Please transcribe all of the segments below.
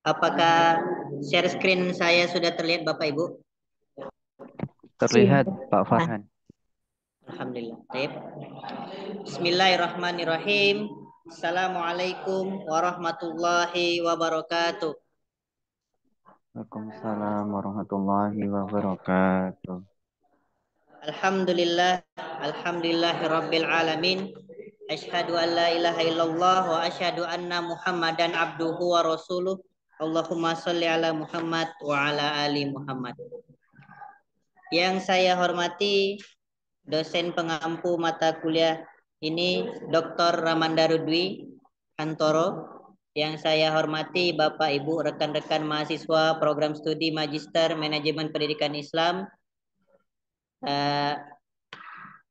Apakah share screen saya sudah terlihat Bapak Ibu? Terlihat Pak Nah, Farhan. Alhamdulillah. Baik. Bismillahirrahmanirrahim. Assalamualaikum warahmatullahi wabarakatuh. Waalaikumsalam warahmatullahi wabarakatuh. Alhamdulillah, alhamdulillahirabbil alamin. Asyhadu an la ilaha illallah wa asyhadu anna Muhammadan abduhu wa rasuluh. Allahumma shalli ala Muhammad wa ala ali Muhammad. Yang saya hormati dosen pengampu mata kuliah ini Dr. Ramanda Rudwi Hantoro. Yang saya hormati Bapak Ibu rekan-rekan mahasiswa program studi Magister Manajemen Pendidikan Islam.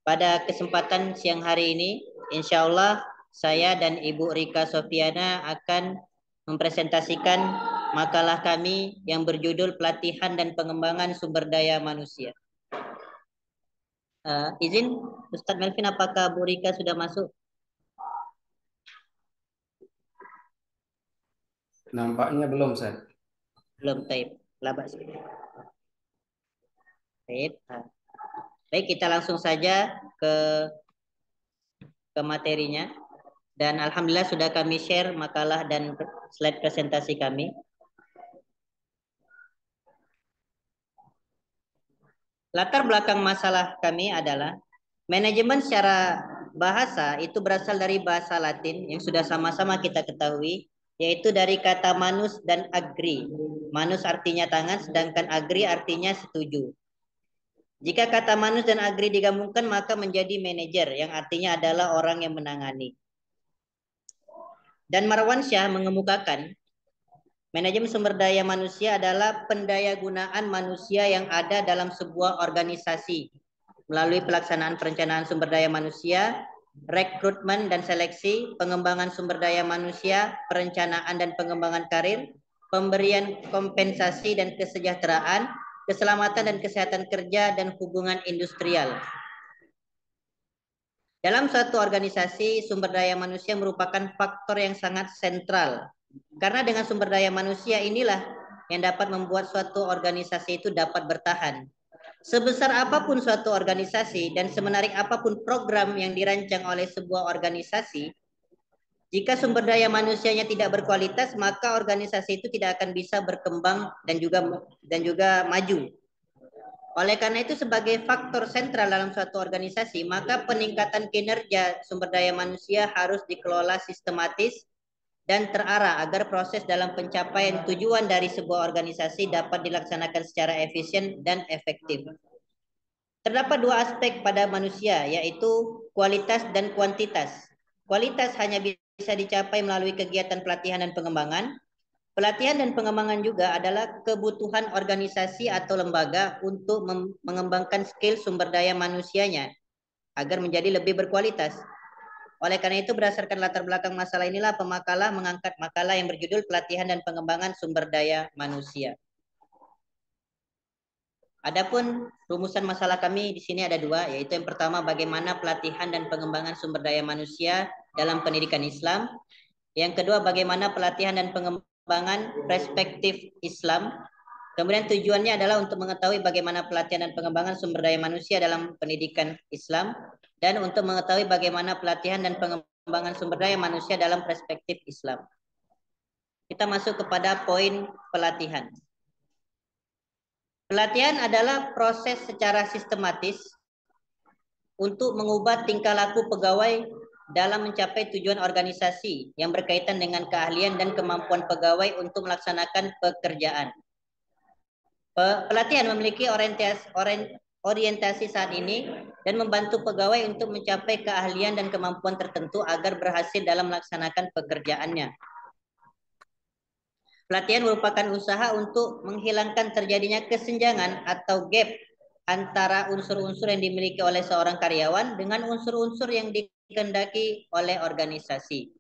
Pada kesempatan siang hari ini, insya Allah saya dan Ibu Rika Sofiana akan mempresentasikan makalah kami yang berjudul Pelatihan dan Pengembangan Sumber Daya Manusia. Izin Ustadz Melvin, apakah Bu Rika sudah masuk? Nampaknya belum, Ustaz. Belum, taib. Labas. Taib. Baik, kita langsung saja ke materinya. Dan alhamdulillah sudah kami share makalah dan slide presentasi kami. Latar belakang masalah kami adalah manajemen secara bahasa itu berasal dari bahasa Latin yang sudah sama-sama kita ketahui, yaitu dari kata manus dan agri. Manus artinya tangan, sedangkan agri artinya setuju. Jika kata manus dan agri digabungkan maka menjadi manajer, yang artinya adalah orang yang menangani. Dan Marwansyah mengemukakan manajemen sumber daya manusia adalah pendayagunaan manusia yang ada dalam sebuah organisasi melalui pelaksanaan perencanaan sumber daya manusia, rekrutmen dan seleksi, pengembangan sumber daya manusia, perencanaan dan pengembangan karir, pemberian kompensasi dan kesejahteraan, keselamatan dan kesehatan kerja, dan hubungan industrial. Dalam suatu organisasi, sumber daya manusia merupakan faktor yang sangat sentral. Karena dengan sumber daya manusia inilah yang dapat membuat suatu organisasi itu dapat bertahan. Sebesar apapun suatu organisasi dan semenarik apapun program yang dirancang oleh sebuah organisasi, jika sumber daya manusianya tidak berkualitas, maka organisasi itu tidak akan bisa berkembang dan juga maju. Oleh karena itu sebagai faktor sentral dalam suatu organisasi, maka peningkatan kinerja sumber daya manusia harus dikelola sistematis dan terarah agar proses dalam pencapaian tujuan dari sebuah organisasi dapat dilaksanakan secara efisien dan efektif. Terdapat dua aspek pada manusia, yaitu kualitas dan kuantitas. Kualitas hanya bisa dicapai melalui kegiatan pelatihan dan pengembangan. Pelatihan dan pengembangan juga adalah kebutuhan organisasi atau lembaga untuk mengembangkan skill sumber daya manusianya agar menjadi lebih berkualitas. Oleh karena itu, berdasarkan latar belakang masalah inilah pemakalah mengangkat makalah yang berjudul Pelatihan dan Pengembangan Sumber Daya Manusia. Adapun rumusan masalah kami di sini ada dua, yaitu yang pertama bagaimana pelatihan dan pengembangan sumber daya manusia dalam pendidikan Islam. Yang kedua bagaimana pelatihan dan pengembangan perspektif Islam. Kemudian tujuannya adalah untuk mengetahui bagaimana pelatihan dan pengembangan sumber daya manusia dalam pendidikan Islam dan untuk mengetahui bagaimana pelatihan dan pengembangan sumber daya manusia dalam perspektif Islam. Kita masuk kepada poin pelatihan. Pelatihan adalah proses secara sistematis untuk mengubah tingkah laku pegawai dalam mencapai tujuan organisasi yang berkaitan dengan keahlian dan kemampuan pegawai untuk melaksanakan pekerjaan. Pelatihan memiliki orientasi saat ini dan membantu pegawai untuk mencapai keahlian dan kemampuan tertentu agar berhasil dalam melaksanakan pekerjaannya. Pelatihan merupakan usaha untuk menghilangkan terjadinya kesenjangan atau gap antara unsur-unsur yang dimiliki oleh seorang karyawan dengan unsur-unsur yang dikehendaki oleh organisasi.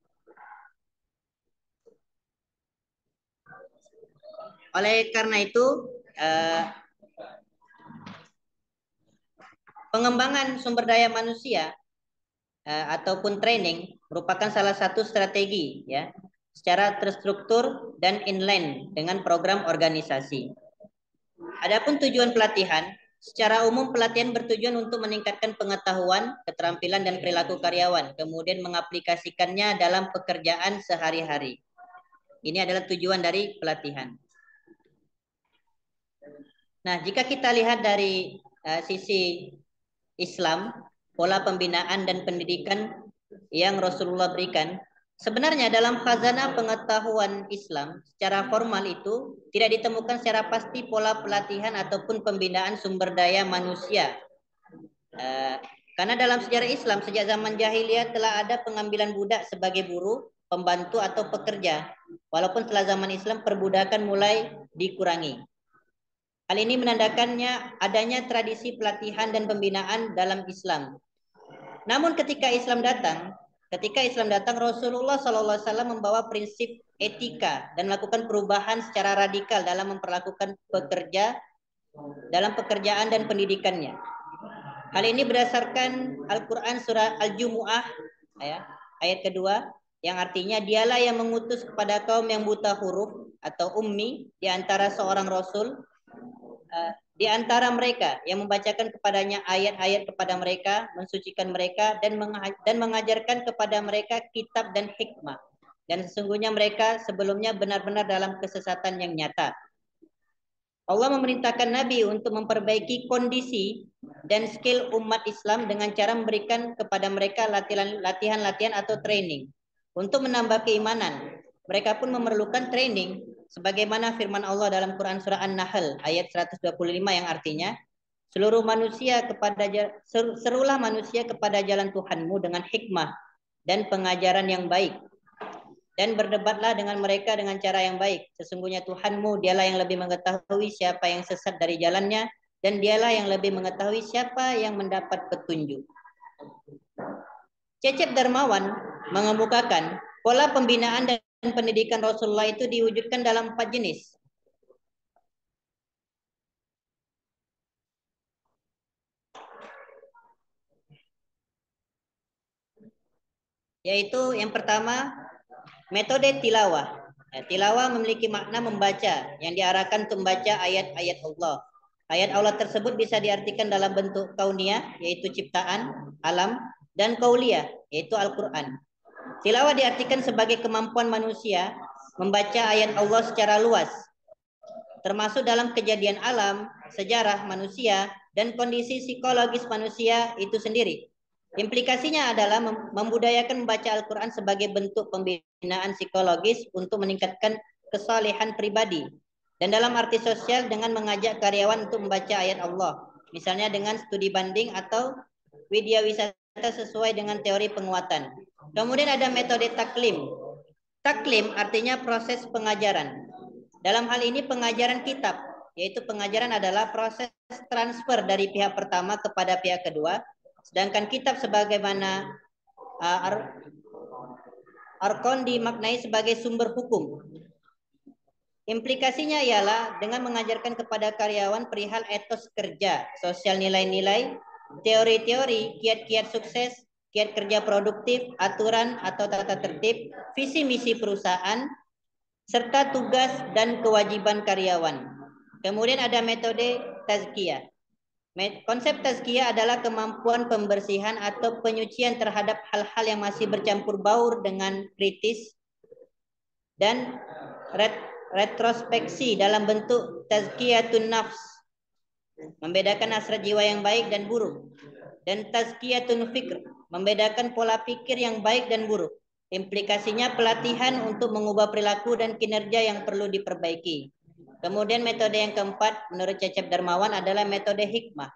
Oleh karena itu, pengembangan sumber daya manusia ataupun training merupakan salah satu strategi ya secara terstruktur dan inline dengan program organisasi. Adapun tujuan pelatihan, secara umum pelatihan bertujuan untuk meningkatkan pengetahuan, keterampilan dan perilaku karyawan, kemudian mengaplikasikannya dalam pekerjaan sehari-hari. Ini adalah tujuan dari pelatihan. Nah, jika kita lihat dari sisi Islam, pola pembinaan dan pendidikan yang Rasulullah berikan, sebenarnya dalam khazanah pengetahuan Islam secara formal itu tidak ditemukan secara pasti pola pelatihan ataupun pembinaan sumber daya manusia. Karena dalam sejarah Islam sejak zaman jahiliyah telah ada pengambilan budak sebagai buruh, pembantu atau pekerja. Walaupun setelah zaman Islam perbudakan mulai dikurangi. Hal ini menandakannya adanya tradisi pelatihan dan pembinaan dalam Islam. Namun ketika Islam datang Rasulullah SAW membawa prinsip etika dan melakukan perubahan secara radikal dalam memperlakukan pekerja dalam pekerjaan dan pendidikannya. Hal ini berdasarkan Al-Quran surah Al-Jumu'ah ayat kedua, yang artinya dialah yang mengutus kepada kaum yang buta huruf atau ummi di antara seorang rasul di antara mereka yang membacakan kepadanya ayat-ayat kepada mereka, mensucikan mereka dan mengajarkan kepada mereka kitab dan hikmah. Dan sesungguhnya mereka sebelumnya benar-benar dalam kesesatan yang nyata. Allah memerintahkan Nabi untuk memperbaiki kondisi dan skill umat Islam dengan cara memberikan kepada mereka latihan-latihan atau training untuk menambah keimanan. Mereka pun memerlukan training sebagaimana firman Allah dalam Quran surah An-Nahl ayat 125 yang artinya serulah manusia kepada jalan Tuhanmu dengan hikmah dan pengajaran yang baik. Dan berdebatlah dengan mereka dengan cara yang baik. Sesungguhnya Tuhanmu dialah yang lebih mengetahui siapa yang sesat dari jalannya dan dialah yang lebih mengetahui siapa yang mendapat petunjuk. Cecep Darmawan mengemukakan pola pembinaan dan pendidikan Rasulullah itu diwujudkan dalam 4 jenis. Yaitu yang pertama, metode tilawah. Tilawah memiliki makna membaca yang diarahkan untuk membaca ayat-ayat Allah. Ayat Allah tersebut bisa diartikan dalam bentuk kauniyah, yaitu ciptaan, alam, dan kauliyah, yaitu Al-Quran. Tilawah diartikan sebagai kemampuan manusia membaca ayat Allah secara luas, termasuk dalam kejadian alam, sejarah manusia, dan kondisi psikologis manusia itu sendiri. Implikasinya adalah membudayakan membaca Al-Quran sebagai bentuk pembinaan psikologis untuk meningkatkan kesalehan pribadi. Dan dalam arti sosial dengan mengajak karyawan untuk membaca ayat Allah. Misalnya dengan studi banding atau widya wisata sesuai dengan teori penguatan. Kemudian ada metode taklim. Taklim artinya proses pengajaran. Dalam hal ini pengajaran kitab, yaitu pengajaran adalah proses transfer dari pihak pertama kepada pihak kedua. Sedangkan kitab sebagaimana Arkon dimaknai sebagai sumber hukum. Implikasinya ialah dengan mengajarkan kepada karyawan perihal etos kerja, sosial nilai-nilai, teori-teori, kiat-kiat sukses, kiat kerja produktif, aturan atau tata tertib, visi misi perusahaan, serta tugas dan kewajiban karyawan. Kemudian ada metode tazkiyah. Konsep tazkiyah adalah kemampuan pembersihan atau penyucian terhadap hal-hal yang masih bercampur baur dengan kritis dan retrospeksi dalam bentuk tazkiyatun nafs, membedakan hasrat jiwa yang baik dan buruk, dan tazkiyatun fikr, membedakan pola pikir yang baik dan buruk. Implikasinya pelatihan untuk mengubah perilaku dan kinerja yang perlu diperbaiki. Kemudian metode yang keempat menurut Cecep Darmawan adalah metode hikmah.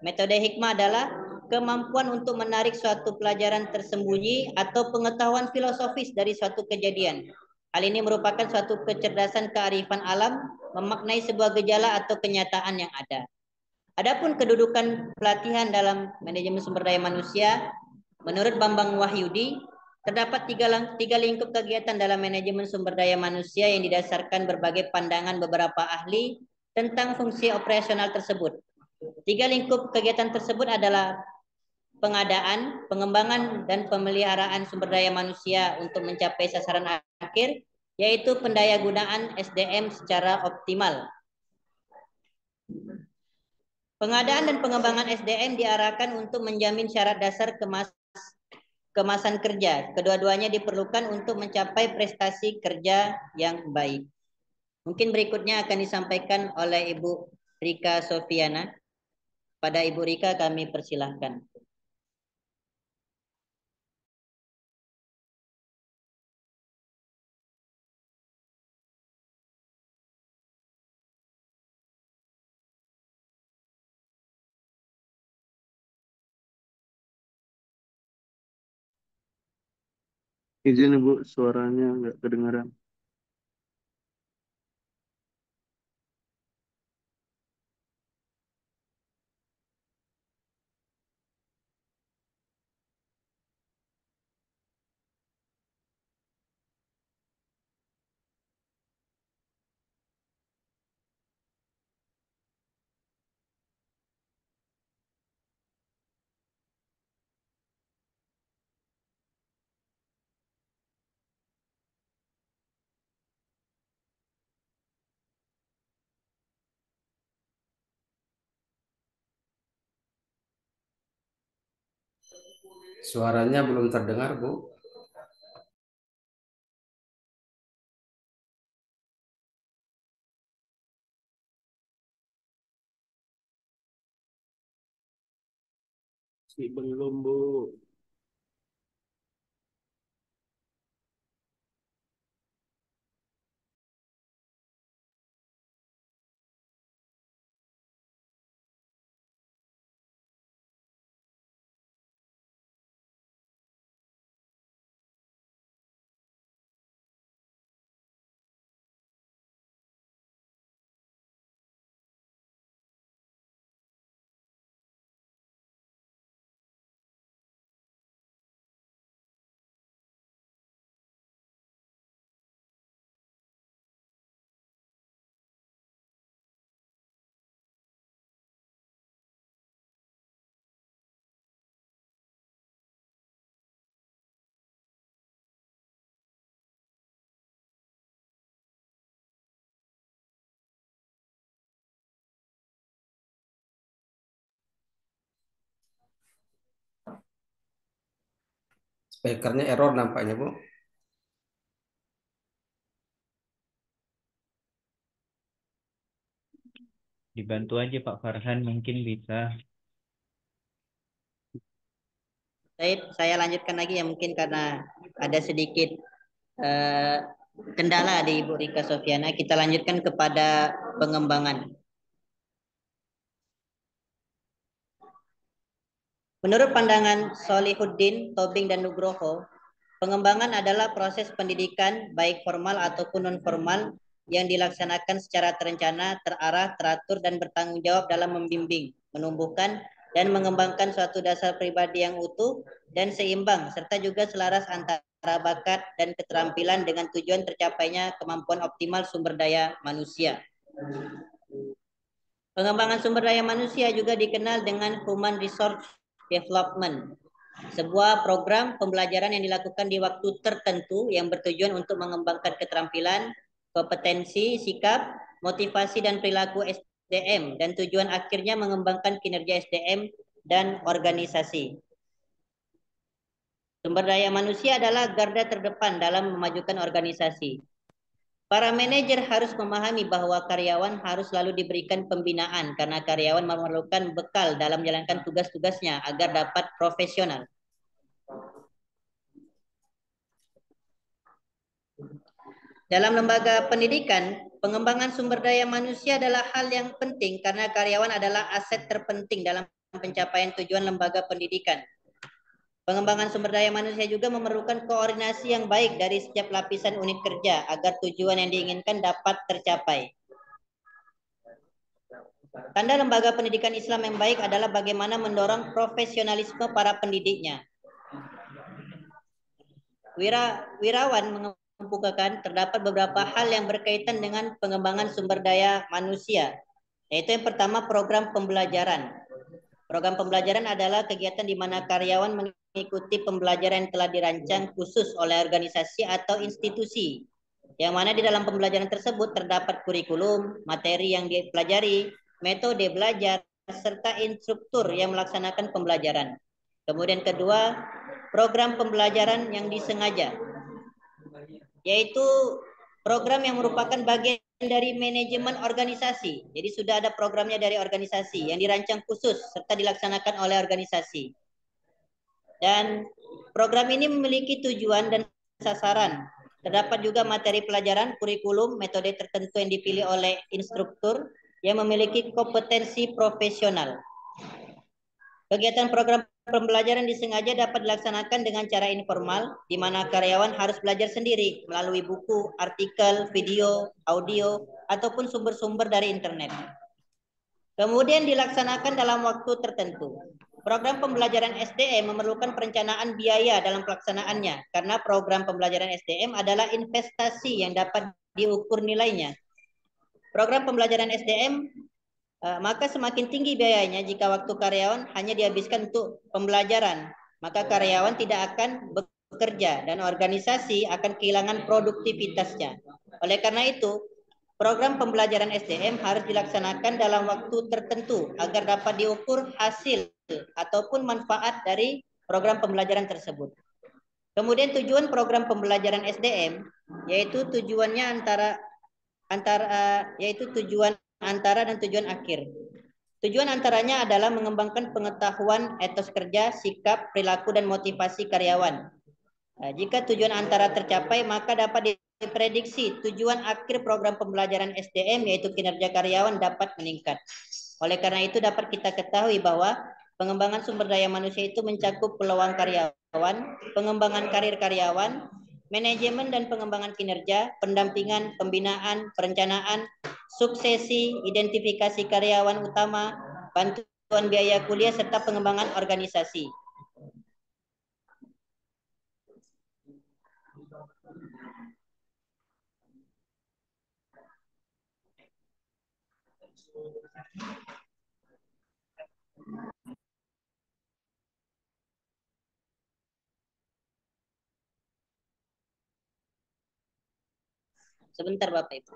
Metode hikmah adalah kemampuan untuk menarik suatu pelajaran tersembunyi atau pengetahuan filosofis dari suatu kejadian. Hal ini merupakan suatu kecerdasan kearifan alam, memaknai sebuah gejala atau kenyataan yang ada. Adapun kedudukan pelatihan dalam manajemen sumber daya manusia, menurut Bambang Wahyudi, terdapat tiga lingkup kegiatan dalam manajemen sumber daya manusia yang didasarkan berbagai pandangan beberapa ahli tentang fungsi operasional tersebut. 3 lingkup kegiatan tersebut adalah pengadaan, pengembangan, dan pemeliharaan sumber daya manusia untuk mencapai sasaran akhir yaitu pendayagunaan SDM secara optimal. Pengadaan dan pengembangan SDM diarahkan untuk menjamin syarat dasar kemasan kerja. Kedua-duanya diperlukan untuk mencapai prestasi kerja yang baik. Mungkin berikutnya akan disampaikan oleh Ibu Rika Sofiana. Pada Ibu Rika kami persilahkan. Izin Ibu, suaranya nggak kedengaran. Suaranya belum terdengar, Bu. Belum, Bu. Speakernya error nampaknya, Bu. Dibantu aja Pak Farhan mungkin bisa. Saya lanjutkan lagi ya, mungkin karena ada sedikit eh, kendala di Ibu Rika Sofiana. Kita lanjutkan kepada pengembangan. Menurut pandangan Solihuddin, Tobing, dan Nugroho, pengembangan adalah proses pendidikan baik formal ataupun non-formal yang dilaksanakan secara terencana, terarah, teratur, dan bertanggung jawab dalam membimbing, menumbuhkan, dan mengembangkan suatu dasar pribadi yang utuh dan seimbang, serta juga selaras antara bakat dan keterampilan dengan tujuan tercapainya kemampuan optimal sumber daya manusia. Pengembangan sumber daya manusia juga dikenal dengan Human Resource Development, sebuah program pembelajaran yang dilakukan di waktu tertentu yang bertujuan untuk mengembangkan keterampilan, kompetensi, sikap, motivasi, dan perilaku SDM, dan tujuan akhirnya mengembangkan kinerja SDM dan organisasi. Sumber daya manusia adalah garda terdepan dalam memajukan organisasi. Para manajer harus memahami bahwa karyawan harus selalu diberikan pembinaan karena karyawan memerlukan bekal dalam menjalankan tugas-tugasnya agar dapat profesional. Dalam lembaga pendidikan, pengembangan sumber daya manusia adalah hal yang penting karena karyawan adalah aset terpenting dalam pencapaian tujuan lembaga pendidikan. Pengembangan sumber daya manusia juga memerlukan koordinasi yang baik dari setiap lapisan unit kerja agar tujuan yang diinginkan dapat tercapai. Tanda lembaga pendidikan Islam yang baik adalah bagaimana mendorong profesionalisme para pendidiknya. Wirawan mengemukakan terdapat beberapa hal yang berkaitan dengan pengembangan sumber daya manusia, yaitu yang pertama program pembelajaran. Program pembelajaran adalah kegiatan di mana karyawan mengikuti pembelajaran yang telah dirancang khusus oleh organisasi atau institusi yang mana di dalam pembelajaran tersebut terdapat kurikulum, materi yang dipelajari, metode belajar, serta instruktur yang melaksanakan pembelajaran. Kemudian kedua, program pembelajaran yang disengaja, yaitu program yang merupakan bagian dari manajemen organisasi. Jadi sudah ada programnya dari organisasi yang dirancang khusus serta dilaksanakan oleh organisasi. Dan program ini memiliki tujuan dan sasaran. Terdapat juga materi pelajaran, kurikulum, metode tertentu yang dipilih oleh instruktur yang memiliki kompetensi profesional. Kegiatan program pembelajaran disengaja dapat dilaksanakan dengan cara informal, di mana karyawan harus belajar sendiri melalui buku, artikel, video, audio, ataupun sumber-sumber dari internet. Kemudian dilaksanakan dalam waktu tertentu. Program pembelajaran SDM memerlukan perencanaan biaya dalam pelaksanaannya, karena program pembelajaran SDM adalah investasi yang dapat diukur nilainya. Program pembelajaran SDM maka semakin tinggi biayanya jika waktu karyawan hanya dihabiskan untuk pembelajaran, maka karyawan tidak akan bekerja dan organisasi akan kehilangan produktivitasnya. Oleh karena itu, program pembelajaran SDM harus dilaksanakan dalam waktu tertentu agar dapat diukur hasil ataupun manfaat dari program pembelajaran tersebut. Kemudian tujuan program pembelajaran SDM yaitu tujuannya yaitu tujuan antara dan tujuan akhir. Tujuan antaranya adalah mengembangkan pengetahuan, etos kerja, sikap, perilaku, dan motivasi karyawan. Jika tujuan antara tercapai, maka dapat diprediksi tujuan akhir program pembelajaran SDM yaitu kinerja karyawan dapat meningkat. Oleh karena itu dapat kita ketahui bahwa pengembangan sumber daya manusia itu mencakup peluang karyawan, pengembangan karir karyawan, manajemen dan pengembangan kinerja, pendampingan, pembinaan, perencanaan, suksesi, identifikasi karyawan utama, bantuan biaya kuliah, serta pengembangan organisasi. Sebentar Bapak Ibu.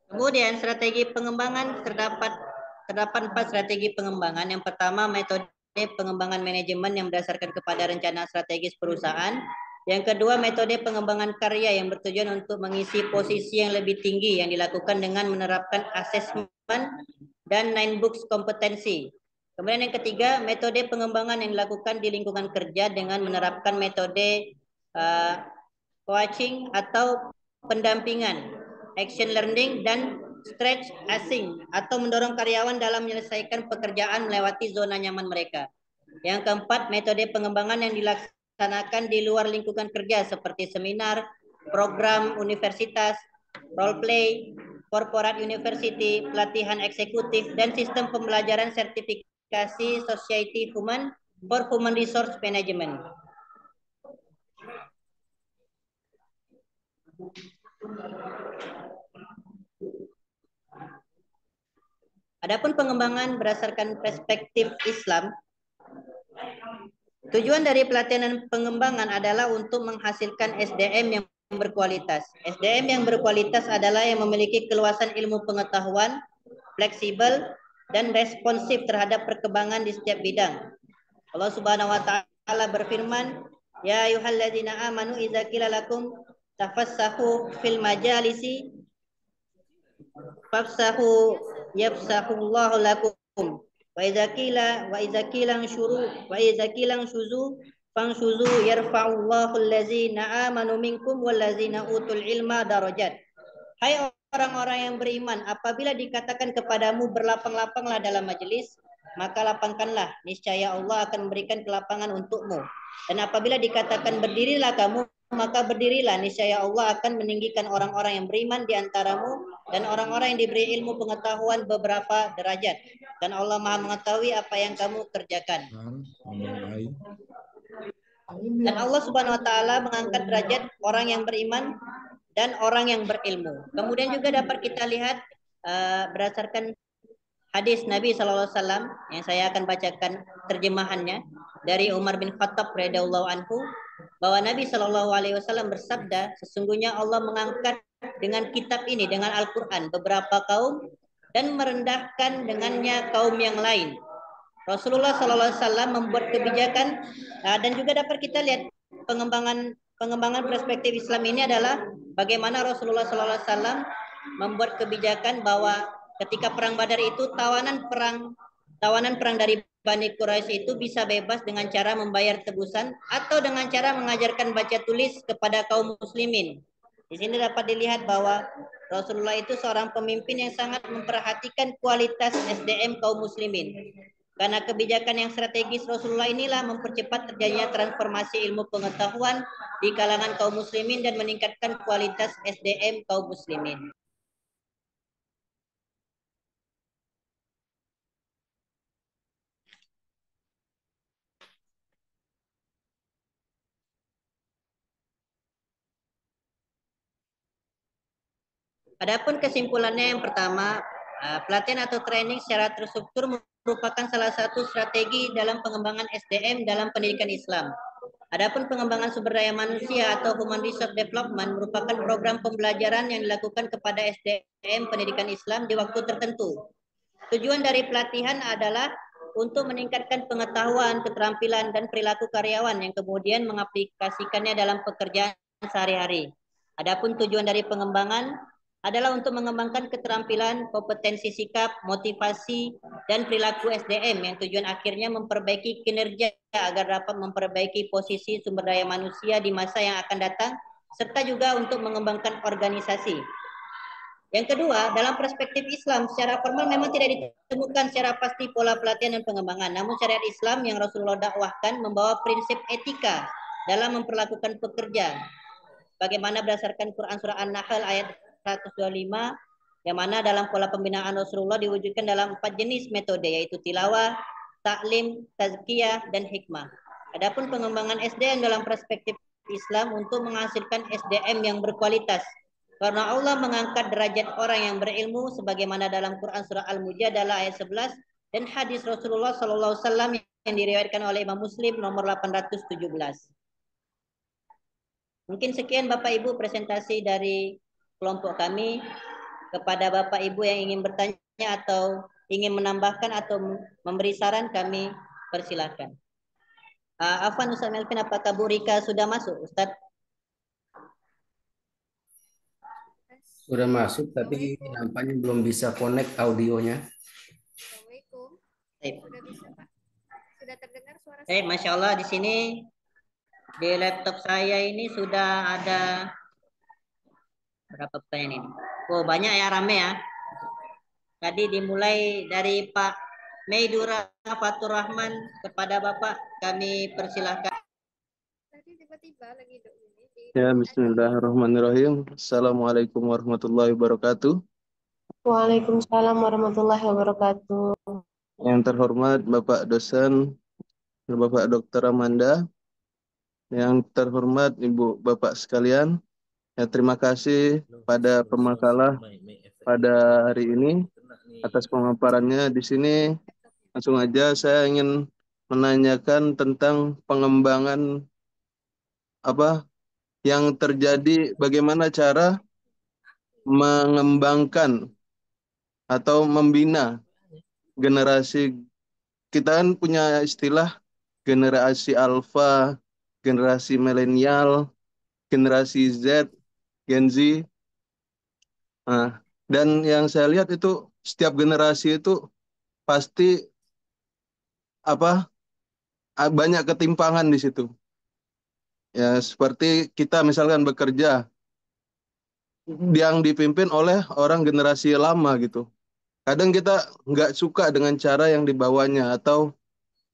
Kemudian strategi pengembangan terdapat 4 strategi pengembangan. Yang pertama metode pengembangan manajemen yang berdasarkan kepada rencana strategis perusahaan. Yang kedua metode pengembangan karya yang bertujuan untuk mengisi posisi yang lebih tinggi yang dilakukan dengan menerapkan asesmen dan 9 books kompetensi. Kemudian yang ketiga metode pengembangan yang dilakukan di lingkungan kerja dengan menerapkan metode coaching atau pendampingan, action learning, dan stretch asing atau mendorong karyawan dalam menyelesaikan pekerjaan melewati zona nyaman mereka. Yang keempat, metode pengembangan yang dilaksanakan di luar lingkungan kerja seperti seminar, program universitas, role play, corporate university, pelatihan eksekutif, dan sistem pembelajaran sertifikasi Society Human for Human Resource Management. Adapun pengembangan berdasarkan perspektif Islam, tujuan dari pelatihan dan pengembangan adalah untuk menghasilkan SDM yang berkualitas. SDM yang berkualitas adalah yang memiliki keluasan ilmu pengetahuan, fleksibel, dan responsif terhadap perkembangan di setiap bidang. Allah Subhanahu wa taala berfirman, "Ya ayyuhalladzina amanu idza qila lakum tafassahu fil majalisi fafsahu yafsahullahu lakum wa idza qila syuzu fansyuzu yarfa'ullahu allazina amanu minkum wallazina utul ilma darajat." Hai orang-orang yang beriman, apabila dikatakan kepadamu berlapang-lapanglah dalam majelis, maka lapangkanlah, niscaya Allah akan memberikan kelapangan untukmu. Dan apabila dikatakan berdirilah kamu, maka berdirilah, niscaya Allah akan meninggikan orang-orang yang beriman di antaramu dan orang-orang yang diberi ilmu pengetahuan beberapa derajat. Dan Allah Maha mengetahui apa yang kamu kerjakan. Dan Allah Subhanahu wa taala mengangkat derajat orang yang beriman dan orang yang berilmu. Kemudian juga dapat kita lihat berdasarkan hadis Nabi SAW yang saya akan bacakan terjemahannya dari Umar bin Khattab radhiyallahu anhu, bahwa Nabi SAW bersabda, sesungguhnya Allah mengangkat dengan kitab ini, dengan Al-Quran, beberapa kaum dan merendahkan dengannya kaum yang lain. Rasulullah SAW membuat kebijakan dan juga dapat kita lihat pengembangan perspektif Islam ini adalah bagaimana Rasulullah SAW membuat kebijakan bahwa ketika perang Badar itu tawanan perang dari Bani Quraisy itu bisa bebas dengan cara membayar tebusan atau dengan cara mengajarkan baca tulis kepada kaum muslimin. Di sini dapat dilihat bahwa Rasulullah itu seorang pemimpin yang sangat memperhatikan kualitas SDM kaum muslimin. Karena kebijakan yang strategis Rasulullah inilah mempercepat terjadinya transformasi ilmu pengetahuan di kalangan kaum muslimin dan meningkatkan kualitas SDM kaum muslimin. Adapun kesimpulannya yang pertama, pelatihan atau training secara terstruktur merupakan salah satu strategi dalam pengembangan SDM dalam pendidikan Islam. Adapun pengembangan sumber daya manusia atau Human Resource Development merupakan program pembelajaran yang dilakukan kepada SDM pendidikan Islam di waktu tertentu. Tujuan dari pelatihan adalah untuk meningkatkan pengetahuan, keterampilan, dan perilaku karyawan yang kemudian mengaplikasikannya dalam pekerjaan sehari-hari. Adapun tujuan dari pengembangan adalah untuk mengembangkan keterampilan, kompetensi sikap, motivasi, dan perilaku SDM yang tujuan akhirnya memperbaiki kinerja agar dapat memperbaiki posisi sumber daya manusia di masa yang akan datang, serta juga untuk mengembangkan organisasi. Yang kedua, dalam perspektif Islam, secara formal memang tidak ditemukan secara pasti pola pelatihan dan pengembangan. Namun syariat Islam yang Rasulullah dakwahkan membawa prinsip etika dalam memperlakukan pekerja. Bagaimana berdasarkan Quran Surah An-Nahl ayat 125, yang mana dalam pola pembinaan Rasulullah diwujudkan dalam 4 jenis metode, yaitu tilawah, taklim, tazkiyah, dan hikmah. Adapun pengembangan SDM dalam perspektif Islam untuk menghasilkan SDM yang berkualitas. Karena Allah mengangkat derajat orang yang berilmu sebagaimana dalam Quran surah Al-Mujadalah ayat 11 dan hadis Rasulullah SAW yang diriwayatkan oleh Imam Muslim nomor 817. Mungkin sekian Bapak Ibu presentasi dari kelompok kami. Kepada Bapak Ibu yang ingin bertanya atau ingin menambahkan atau memberi saran, kami persilakan. Afwan Ustaz Melvin, apakah Bu Rika sudah masuk Ustaz? Sudah masuk, tapi nampaknya belum bisa connect audionya. Assalamualaikum. Baik. Sudah bisa, Pak? Sudah terdengar suara saya? Masya Allah, di sini di laptop saya ini sudah ada berapa pertanyaan ini? Oh, banyak ya, rame ya. Tadi dimulai dari Pak Meidura Fatur Rahman, kepada Bapak kami persilahkan. Tadi tiba-tiba lagi duduk ini. Ya, bismillahirrahmanirrahim. Assalamualaikum warahmatullahi wabarakatuh. Waalaikumsalam warahmatullahi wabarakatuh. Yang terhormat Bapak dosen, Bapak Dr. Amanda, yang terhormat Ibu Bapak sekalian, ya, terima kasih pada pemakalah pada hari ini atas pemaparannya. Di sini langsung aja saya ingin menanyakan tentang pengembangan apa yang terjadi, bagaimana cara mengembangkan atau membina generasi. Kita kan punya istilah generasi alfa, generasi milenial, generasi Z, Gen Z. Nah, dan yang saya lihat itu setiap generasi itu pasti banyak ketimpangan di situ. Ya, seperti kita misalkan bekerja yang dipimpin oleh orang generasi lama gitu. Kadang kita nggak suka dengan cara yang dibawanya atau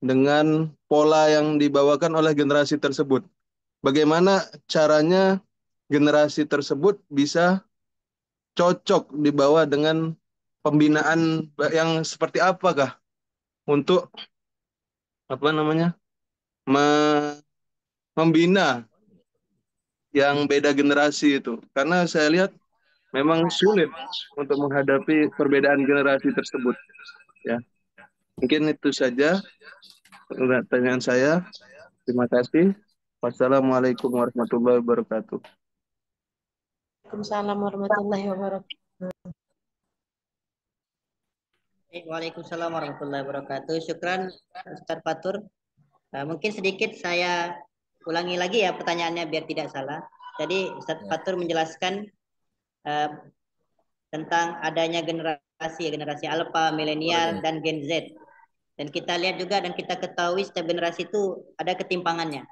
dengan pola yang dibawakan oleh generasi tersebut. Bagaimana caranya generasi tersebut bisa cocok dibawa dengan pembinaan yang seperti apakah untuk membina yang beda generasi itu. Karena saya lihat memang sulit untuk menghadapi perbedaan generasi tersebut. Ya, mungkin itu saja pertanyaan saya. Terima kasih. Wassalamualaikum warahmatullahi wabarakatuh. Waalaikumsalam warahmatullahi wabarakatuh. Waalaikumsalam warahmatullahi wabarakatuh. Syukran Ustaz Fatur. Mungkin sedikit saya ulangi lagi ya pertanyaannya biar tidak salah. Tadi Ustaz Fatur menjelaskan eh, tentang adanya generasi alpha, milenial, dan Gen Z. Dan kita lihat juga dan kita ketahui setiap generasi itu ada ketimpangannya.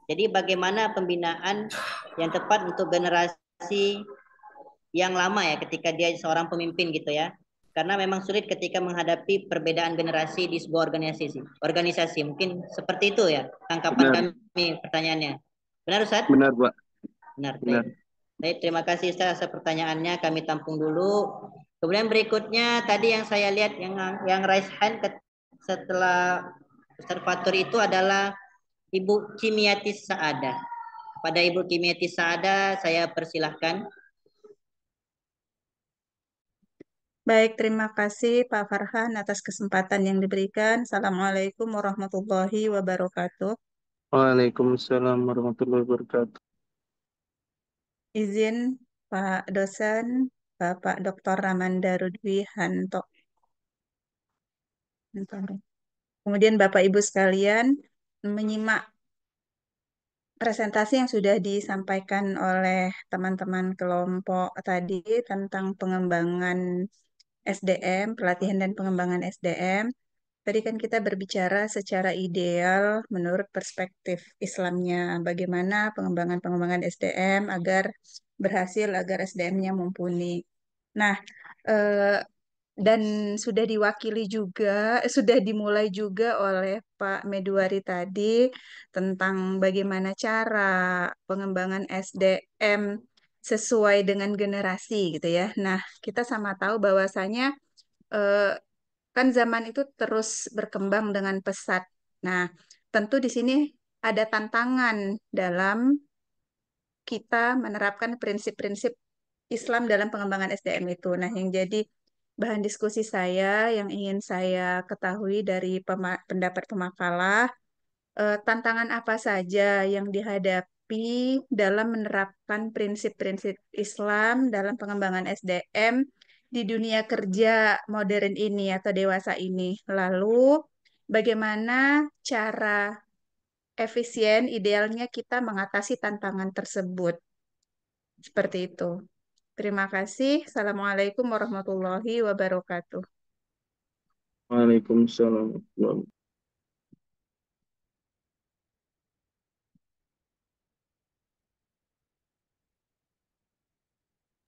Jadi bagaimana pembinaan yang tepat untuk generasi yang lama ya ketika dia seorang pemimpin gitu ya. Karena memang sulit ketika menghadapi perbedaan generasi di sebuah organisasi. Mungkin seperti itu ya tangkapan Benar, kami pertanyaannya. Benar Ustaz? benar Pak. Benar. Benar. Baik, terima kasih Ustaz atas pertanyaannya. Kami tampung dulu. Kemudian berikutnya tadi yang saya lihat yang raise hand setelah Ustaz Fatur itu adalah Ibu Kimiatis Saada. Pada Ibu Kimiatis Saada saya persilahkan. Baik, terima kasih Pak Farhan atas kesempatan yang diberikan. Assalamualaikum warahmatullahi wabarakatuh. Waalaikumsalam warahmatullahi wabarakatuh. Izin Pak dosen, Bapak Dr. Ramanda Rudwi Hanto. Kemudian Bapak Ibu sekalian menyimak presentasi yang sudah disampaikan oleh teman-teman kelompok tadi tentang pengembangan SDM, pelatihan dan pengembangan SDM. Tadi kan kita berbicara secara ideal menurut perspektif Islamnya, bagaimana pengembangan SDM agar berhasil, agar SDM-nya mumpuni. Nah, eh, dan sudah diwakili juga, sudah dimulai juga oleh Pak Meduari tadi tentang bagaimana cara pengembangan SDM sesuai dengan generasi gitu ya. Nah, kita sama tahu bahwasanya eh, kan zaman itu terus berkembang dengan pesat. Nah, tentu di sini ada tantangan dalam kita menerapkan prinsip-prinsip Islam dalam pengembangan SDM itu. Nah, yang jadi bahan diskusi saya yang ingin saya ketahui dari pendapat pemakalah, tantangan apa saja yang dihadapi dalam menerapkan prinsip-prinsip Islam dalam pengembangan SDM di dunia kerja modern ini atau dewasa ini. Lalu, bagaimana cara efisien idealnya kita mengatasi tantangan tersebut? Seperti itu. Terima kasih. Assalamualaikum warahmatullahi wabarakatuh. Waalaikumsalam.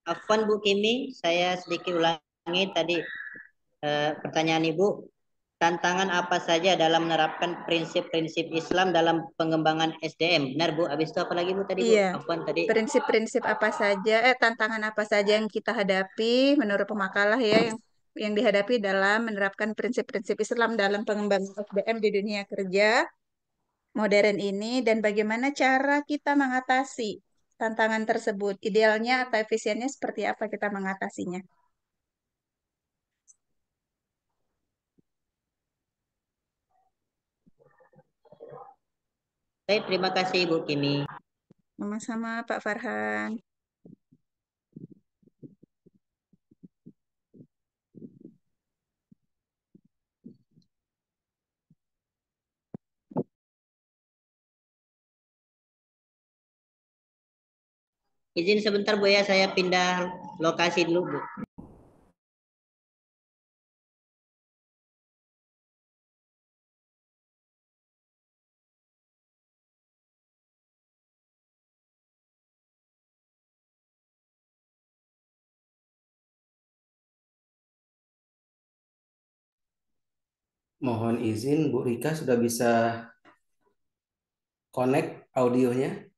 Afwan Bu Kimi, saya sedikit ulangi tadi pertanyaan Ibu. Tantangan apa saja dalam menerapkan prinsip-prinsip Islam dalam pengembangan SDM? Benar Bu? Habis itu apa lagi Bu tadi Bu? Iya, Afwan tadi. prinsip-prinsip apa saja, tantangan apa saja yang kita hadapi menurut pemakalah ya, yang dihadapi dalam menerapkan prinsip-prinsip Islam dalam pengembangan SDM di dunia kerja modern ini, dan bagaimana cara kita mengatasi tantangan tersebut. Idealnya atau efisiennya seperti apa kita mengatasinya. Baik, terima kasih Bu Kimi. Sama-sama Pak Farhan. Izin sebentar Bu ya, saya pindah lokasi dulu Bu. Mohon izin, Bu Rika sudah bisa connect audionya.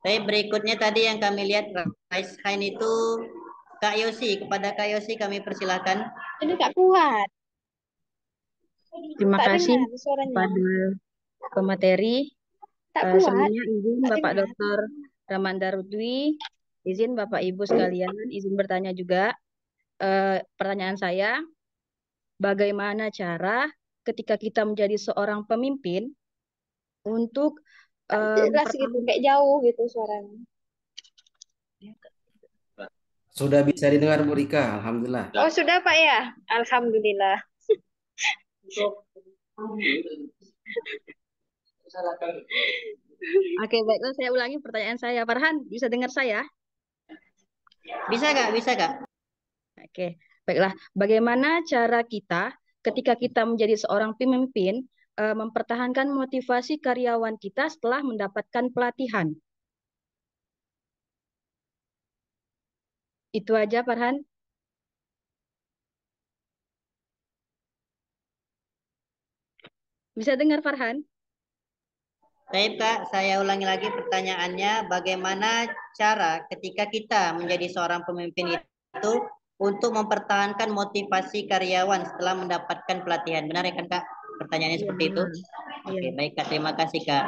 Tapi berikutnya tadi yang kami lihat raise hand itu Kak Yosi. Kepada Kak Yosi kami persilakan. Ini tak kuat. Terima Tak kasih dengar suaranya. kepada pemateri. Tak kuat. Sebelumnya izin Tak Bapak dengar. Dr. Ramanda Rudwi, izin Bapak Ibu sekalian, izin bertanya juga. Pertanyaan saya, bagaimana cara ketika kita menjadi seorang pemimpin untuk Jelas gitu, kayak jauh gitu suaranya. Sudah bisa didengar Bu Rika, Alhamdulillah. Oh sudah Pak ya? Alhamdulillah. Oke, baiklah saya ulangi pertanyaan saya. Farhan, bisa dengar saya? Bisa Kak, bisa Kak. Oke, baiklah. Bagaimana cara kita ketika kita menjadi seorang pemimpin mempertahankan motivasi karyawan kita setelah mendapatkan pelatihan? Itu aja, Farhan. Bisa dengar, Farhan? Baik Kak, saya ulangi lagi pertanyaannya. Bagaimana cara ketika kita menjadi seorang pemimpin itu untuk mempertahankan motivasi karyawan setelah mendapatkan pelatihan? Benar ya kan Kak? Pertanyaannya Iya, seperti itu? benar. Oke, Iya. baik Kak. Terima kasih Kak.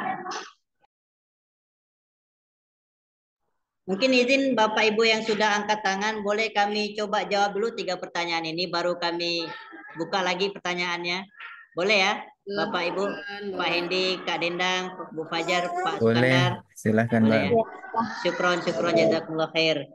Mungkin izin Bapak Ibu yang sudah angkat tangan, boleh kami coba jawab dulu 3 pertanyaan ini, baru kami buka lagi pertanyaannya. Boleh ya, Bapak Ibu, Pak Hendi, Kak Dendang, Bu Fajar, Pak Boleh, Sukandar. silakan Boleh Mbak. ya. Syukron, jazakumullah khair.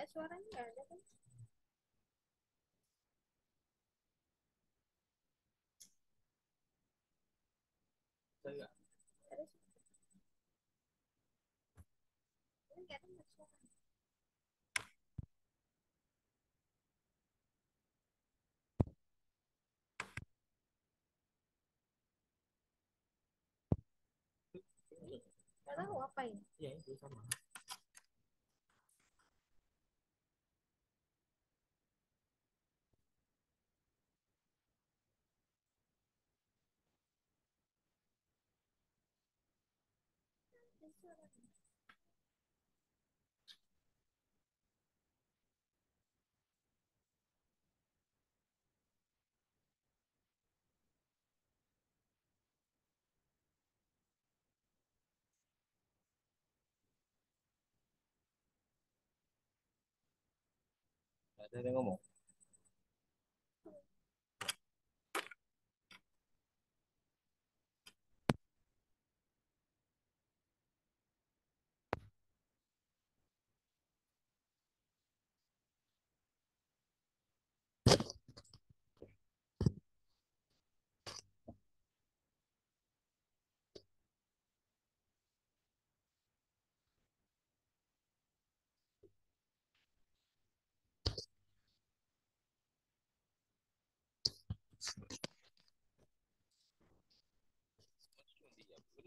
Suaranya nggak ada kan? Nggak tahu apa ini. Ada yang ngomong.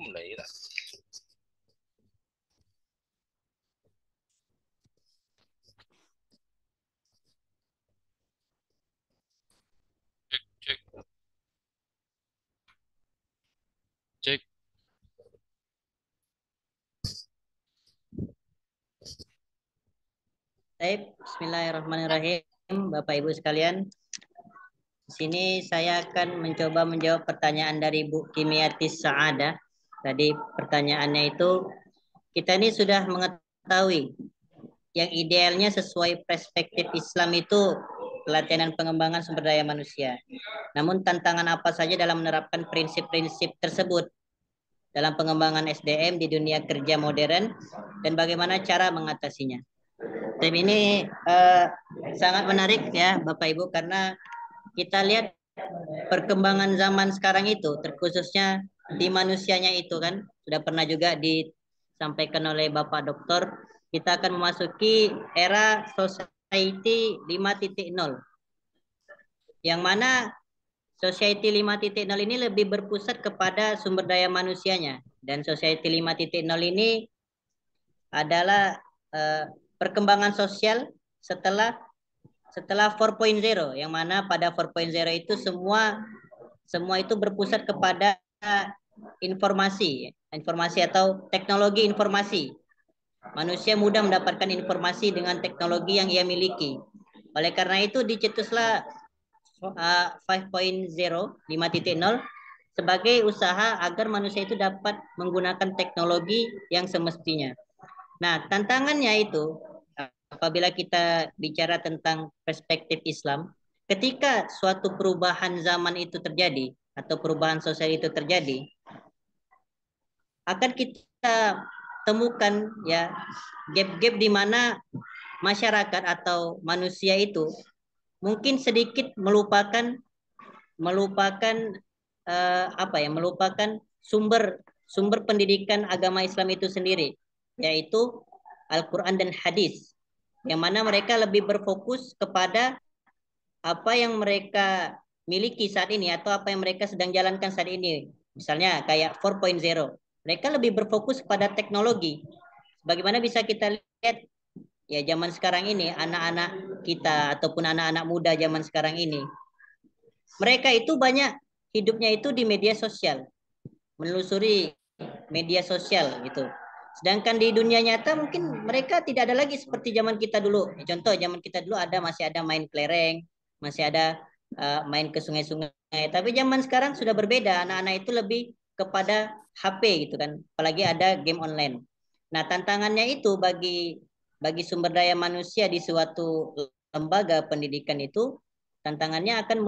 Mulai lah. Cek, cek. Baik, Bismillahirrahmanirrahim, Bapak Ibu sekalian. Di sini saya akan mencoba menjawab pertanyaan dari Bu Kimiatis Saada. Tadi pertanyaannya itu, kita ini sudah mengetahui yang idealnya sesuai perspektif Islam itu pelatihan dan pengembangan sumber daya manusia. Namun tantangan apa saja dalam menerapkan prinsip-prinsip tersebut dalam pengembangan SDM di dunia kerja modern dan bagaimana cara mengatasinya. Tim ini sangat menarik ya Bapak Ibu, karena kita lihat perkembangan zaman sekarang itu terkhususnya di manusianya itu kan sudah pernah juga disampaikan oleh Bapak Doktor, kita akan memasuki era society 5.0 yang mana society 5.0 ini lebih berpusat kepada sumber daya manusianya, dan society 5.0 ini adalah perkembangan sosial setelah 4.0, yang mana pada 4.0 itu semua itu berpusat kepada informasi atau teknologi informasi. Manusia mudah mendapatkan informasi dengan teknologi yang ia miliki. Oleh karena itu dicetuslah 5.0 sebagai usaha agar manusia itu dapat menggunakan teknologi yang semestinya. Nah, tantangannya itu apabila kita bicara tentang perspektif Islam, ketika suatu perubahan zaman itu terjadi atau perubahan sosial itu terjadi, akan kita temukan ya gap-gap di mana masyarakat atau manusia itu mungkin sedikit melupakan melupakan sumber pendidikan agama Islam itu sendiri, yaitu Al-Quran dan hadis, yang mana mereka lebih berfokus kepada apa yang mereka miliki saat ini atau apa yang mereka sedang jalankan saat ini. Misalnya kayak 4.0, mereka lebih berfokus pada teknologi. Bagaimana bisa kita lihat ya zaman sekarang ini, anak-anak kita ataupun anak-anak muda zaman sekarang ini, mereka itu banyak hidupnya itu di media sosial, menelusuri media sosial gitu. Sedangkan di dunia nyata mungkin mereka tidak ada lagi seperti zaman kita dulu. Contoh zaman kita dulu masih ada main kelereng, masih ada main ke sungai-sungai. Tapi zaman sekarang sudah berbeda. Anak-anak itu lebih kepada HP gitu kan. Apalagi ada game online. Nah, tantangannya itu bagi sumber daya manusia di suatu lembaga pendidikan itu, tantangannya akan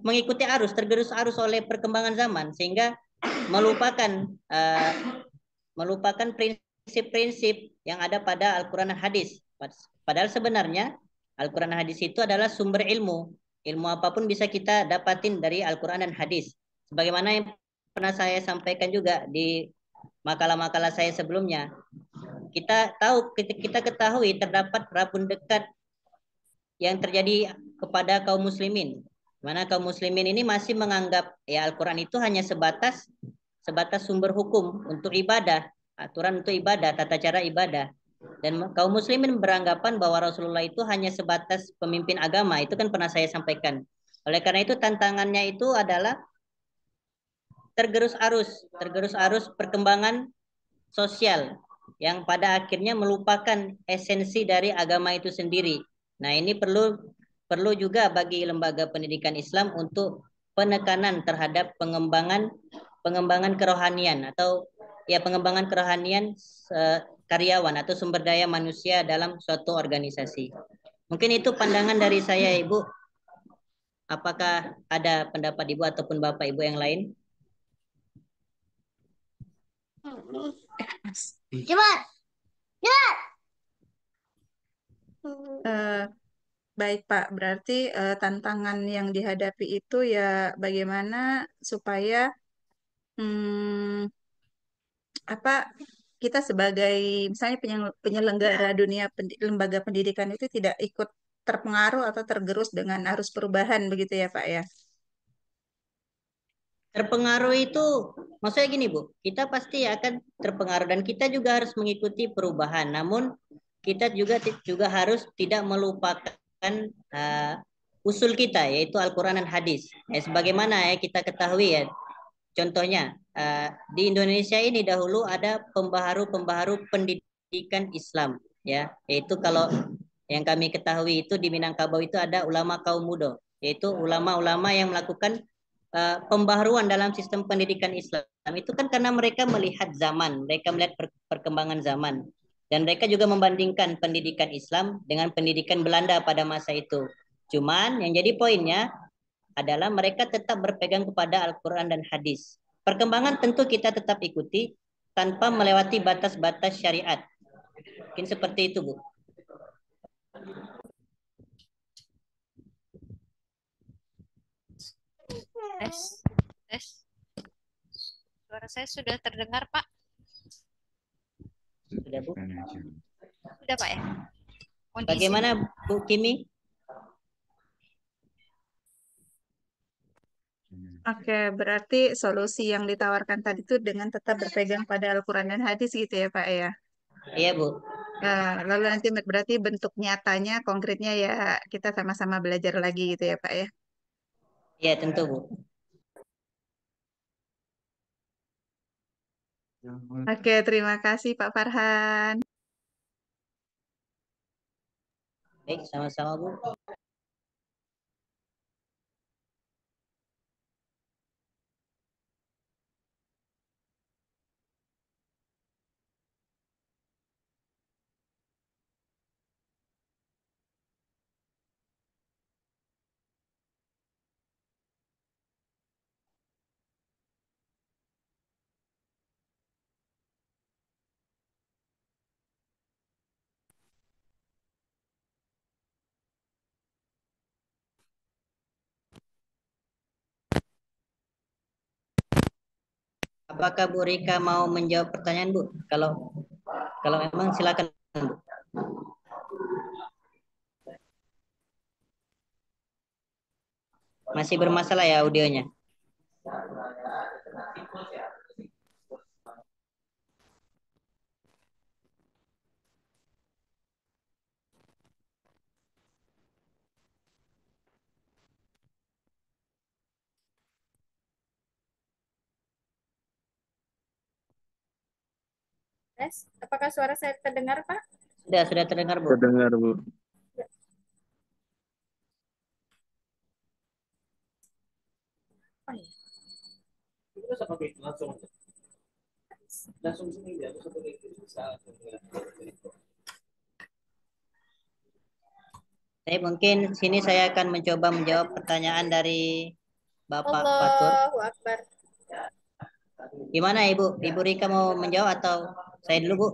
mengikuti tergerus arus oleh perkembangan zaman, sehingga melupakan prinsip-prinsip yang ada pada Al-Quran dan hadis. Padahal sebenarnya Al-Quran dan hadis itu adalah sumber ilmu. Ilmu apapun bisa kita dapatin dari Al-Quran dan hadis. Sebagaimana yang pernah saya sampaikan juga di makalah-makalah saya sebelumnya. Kita ketahui terdapat rabun dekat yang terjadi kepada kaum muslimin. Mana kaum muslimin ini masih menganggap ya Al-Quran itu hanya sebatas sumber hukum untuk ibadah, aturan untuk ibadah, tata cara ibadah. Dan kaum muslimin beranggapan bahwa Rasulullah itu hanya sebatas pemimpin agama. Itu kan pernah saya sampaikan. Oleh karena itu tantangannya itu adalah tergerus arus perkembangan sosial yang pada akhirnya melupakan esensi dari agama itu sendiri. Nah, ini perlu juga bagi lembaga pendidikan Islam untuk penekanan terhadap pengembangan kerohanian atau ya pengembangan kerohanian karyawan atau sumber daya manusia dalam suatu organisasi. Mungkin itu pandangan dari saya, Ibu. Apakah ada pendapat Ibu ataupun Bapak Ibu yang lain? Cepat. Baik Pak, berarti tantangan yang dihadapi itu ya bagaimana supaya apa kita sebagai misalnya penyelenggara dunia lembaga pendidikan itu tidak ikut terpengaruh atau tergerus dengan arus perubahan begitu ya Pak ya? Terpengaruh itu maksudnya gini Bu, kita pasti akan terpengaruh dan kita juga harus mengikuti perubahan. Namun kita juga harus tidak melupakan usul kita yaitu Al-Quran dan hadis. Sebagaimana ya kita ketahui ya, contohnya di Indonesia ini dahulu ada pembaharu pendidikan Islam ya, yaitu kalau yang kami ketahui itu di Minangkabau itu ada ulama kaum muda, yaitu ulama-ulama yang melakukan pembaharuan dalam sistem pendidikan Islam. Itu kan karena mereka melihat zaman, mereka melihat perkembangan zaman. Dan mereka juga membandingkan pendidikan Islam dengan pendidikan Belanda pada masa itu. Cuman yang jadi poinnya adalah mereka tetap berpegang kepada Al-Quran dan hadis. Perkembangan tentu kita tetap ikuti tanpa melewati batas-batas syariat. Mungkin seperti itu, Bu. Tes. Suara saya sudah terdengar, Pak? Sudah, Bu. Sudah, Pak ya? Bagaimana, Bu Kimi? Oke, berarti solusi yang ditawarkan tadi itu dengan tetap berpegang pada Al-Quran dan hadis gitu ya Pak ya? Iya, Bu. Nah, lalu nanti berarti bentuk nyatanya, konkretnya ya kita sama-sama belajar lagi gitu ya Pak ya? Iya, tentu, Bu. Oke, terima kasih Pak Farhan. Baik, sama-sama, Bu. Apakah Bu Rika mau menjawab pertanyaan, Bu? Kalau memang silakan, Bu. Masih bermasalah ya audionya? Tes. Apakah suara saya terdengar, Pak? Sudah terdengar, Bu. Terdengar, Bu. Oh, iya. Saya mungkin sini saya akan mencoba menjawab pertanyaan dari Bapak Fatur. Allahu Akbar. Gimana Ibu? Ibu Rika mau menjawab atau saya dulu, Bu?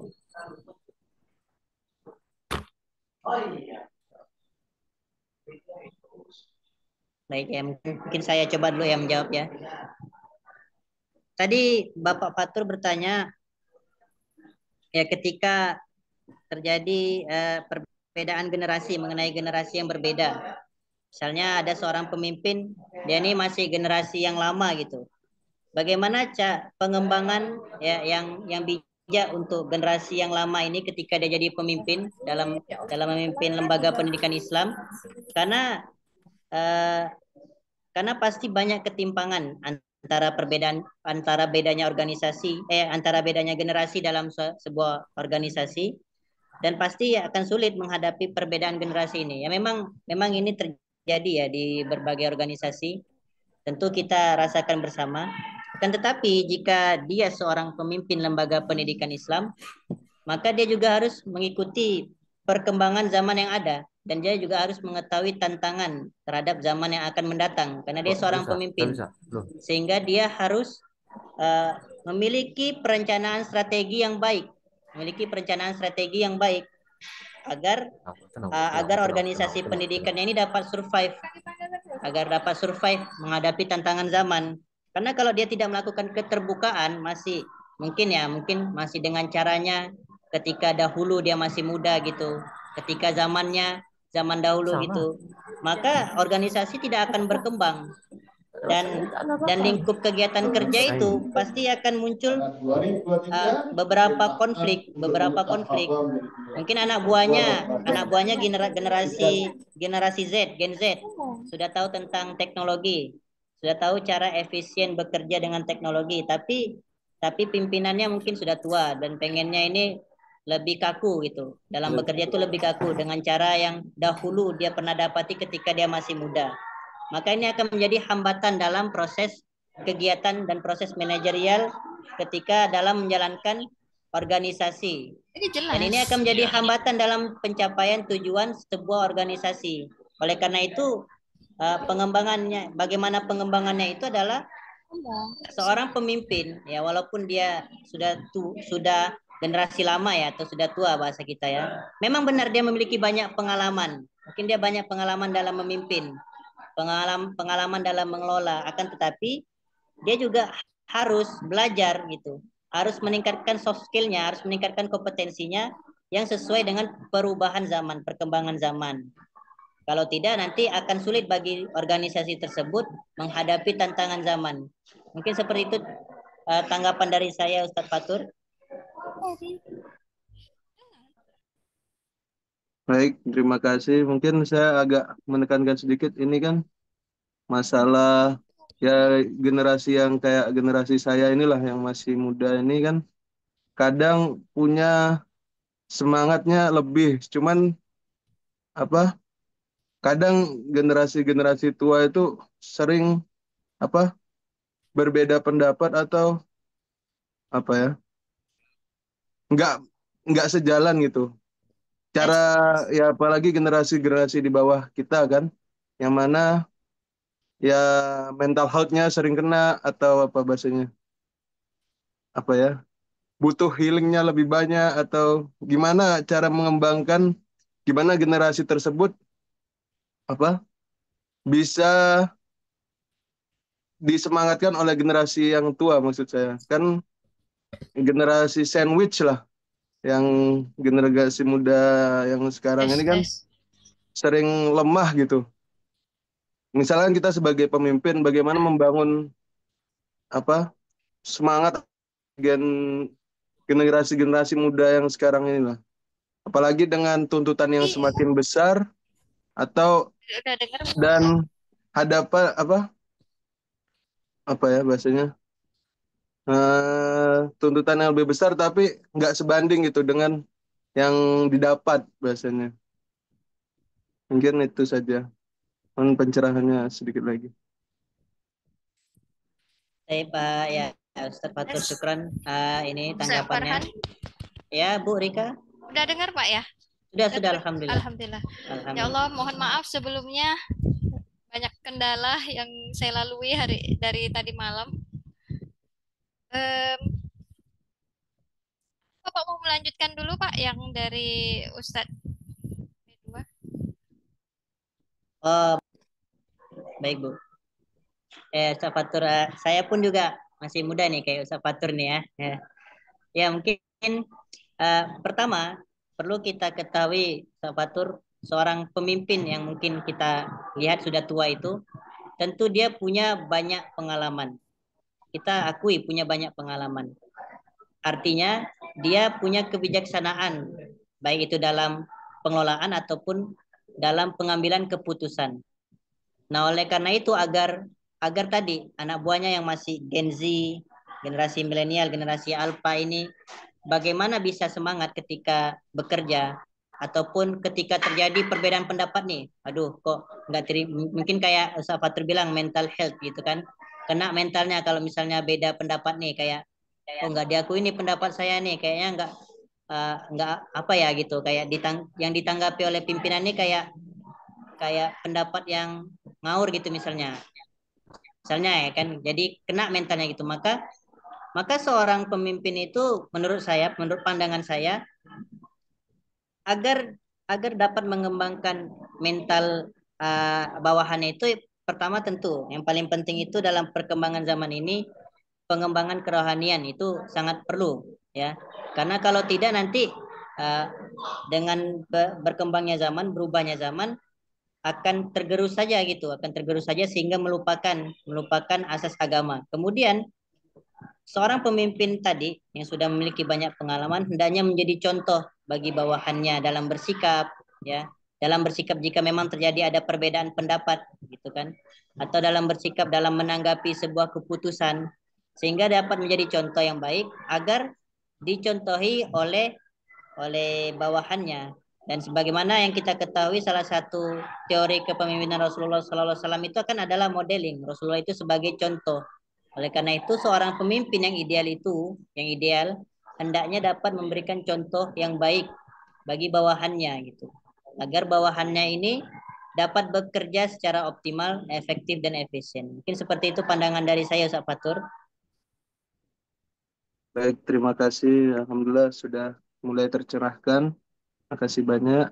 Baik ya, mungkin saya coba dulu ya menjawab ya. Tadi Bapak Fatur bertanya ya ketika terjadi perbedaan generasi mengenai generasi yang berbeda. Misalnya ada seorang pemimpin, dia ini masih generasi yang lama gitu. Bagaimana pengembangan ya yang bijak untuk generasi yang lama ini ketika dia jadi pemimpin dalam memimpin lembaga pendidikan Islam? Karena pasti banyak ketimpangan antara bedanya generasi dalam sebuah organisasi, dan pasti akan sulit menghadapi perbedaan generasi ini. Ya memang ini terjadi ya di berbagai organisasi. Tentu kita rasakan bersama. Akan tetapi jika dia seorang pemimpin lembaga pendidikan Islam, maka dia juga harus mengikuti perkembangan zaman yang ada, dan dia juga harus mengetahui tantangan terhadap zaman yang akan mendatang karena dia seorang pemimpin. Sehingga dia harus memiliki perencanaan strategi yang baik, agar organisasi pendidikannya ini dapat survive menghadapi tantangan zaman. Karena kalau dia tidak melakukan keterbukaan, mungkin masih dengan caranya ketika dahulu dia masih muda gitu, ketika zamannya zaman dahulu gitu, maka organisasi tidak akan berkembang. Dan lingkup kegiatan kerja itu pasti akan muncul beberapa konflik. Mungkin anak buahnya generasi Z, Gen Z sudah tahu tentang teknologi, sudah tahu cara efisien bekerja dengan teknologi, tapi pimpinannya mungkin sudah tua dan pengennya ini lebih kaku gitu. Dalam bekerja itu lebih kaku dengan cara yang dahulu dia pernah dapati ketika dia masih muda. Maka ini akan menjadi hambatan dalam proses kegiatan dan proses manajerial ketika dalam menjalankan organisasi. Dan ini akan menjadi hambatan dalam pencapaian tujuan sebuah organisasi. Oleh karena itu, bagaimana pengembangannya itu adalah seorang pemimpin, ya walaupun dia sudah generasi lama ya atau sudah tua bahasa kita ya. Memang benar dia memiliki banyak pengalaman. Mungkin dia banyak pengalaman dalam memimpin, pengalaman dalam mengelola, akan tetapi dia juga harus belajar gitu, harus meningkatkan soft skill-nya, harus meningkatkan kompetensinya yang sesuai dengan perubahan zaman, perkembangan zaman. Kalau tidak nanti akan sulit bagi organisasi tersebut menghadapi tantangan zaman. Mungkin seperti itu tanggapan dari saya, Ustadz Fatur. Baik, terima kasih. Mungkin saya agak menekankan sedikit, ini kan masalah ya generasi yang kayak generasi saya inilah yang masih muda ini kan kadang punya semangatnya lebih, cuman apa? Kadang generasi tua itu sering berbeda pendapat atau ya nggak nggak sejalan gitu. Cara ya apalagi generasi di bawah kita kan, yang mana ya mental health-nya sering kena atau bahasanya butuh healingnya lebih banyak, atau gimana cara mengembangkan, gimana generasi tersebut bisa disemangatkan oleh generasi yang tua, maksud saya kan generasi sandwich lah, yang generasi muda yang sekarang ini kan sering lemah gitu. Misalkan kita sebagai pemimpin bagaimana membangun semangat generasi muda yang sekarang inilah, apalagi dengan tuntutan yang semakin besar atau dan hadapan bahasanya tuntutan yang lebih besar tapi nggak sebanding gitu dengan yang didapat bahasanya. Mungkin itu saja. Pencerahannya sedikit lagi. Saya Pak ya, Ustadz Fatur, syukran ini tanggapannya. Ya Bu Rika. Udah dengar Pak ya? Sudah, alhamdulillah. Alhamdulillah. Ya Allah, mohon maaf sebelumnya banyak kendala yang saya lalui dari tadi malam. Bapak mau melanjutkan dulu Pak yang dari Ustadz B2? Baik Bu. Ustadz Fatur, saya pun juga masih muda nih kayak Ustadz Fatur nih ya. Ya mungkin pertama perlu kita ketahui, Ustadz Fatur, seorang pemimpin yang mungkin kita lihat sudah tua itu, tentu dia punya banyak pengalaman. Kita akui punya banyak pengalaman. Artinya dia punya kebijaksanaan, baik itu dalam pengelolaan ataupun dalam pengambilan keputusan. Nah, oleh karena itu agar tadi anak buahnya yang masih Gen Z, generasi milenial, generasi alpha ini bagaimana bisa semangat ketika bekerja ataupun ketika terjadi perbedaan pendapat nih. Aduh, kok nggak mungkin kayak Ustaz Fatur bilang mental health gitu kan. Kena mentalnya kalau misalnya beda pendapat nih, kayak oh nggak diakui nih pendapat saya nih, kayaknya nggak apa ya gitu, kayak yang ditanggapi oleh pimpinan nih kayak pendapat yang ngawur gitu misalnya ya kan, jadi kena mentalnya gitu. Maka seorang pemimpin itu menurut pandangan saya, agar dapat mengembangkan mental bawahannya itu, pertama tentu yang paling penting itu dalam perkembangan zaman ini pengembangan kerohanian itu sangat perlu ya, karena kalau tidak nanti dengan berkembangnya zaman, berubahnya zaman, akan tergerus saja gitu, akan tergerus saja sehingga melupakan asas agama. Kemudian seorang pemimpin tadi yang sudah memiliki banyak pengalaman hendaknya menjadi contoh bagi bawahannya dalam bersikap, ya, dalam bersikap jika memang terjadi ada perbedaan pendapat, gitu kan, atau dalam bersikap dalam menanggapi sebuah keputusan, sehingga dapat menjadi contoh yang baik agar dicontohi oleh bawahannya. Dan sebagaimana yang kita ketahui, salah satu teori kepemimpinan Rasulullah SAW itu kan adalah modeling. Rasulullah itu sebagai contoh. Oleh karena itu, seorang pemimpin yang ideal hendaknya dapat memberikan contoh yang baik bagi bawahannya gitu. Agar bawahannya ini dapat bekerja secara optimal, efektif dan efisien. Mungkin seperti itu pandangan dari saya, Ustaz Fatur. Baik, terima kasih. Alhamdulillah sudah mulai tercerahkan. Terima kasih banyak.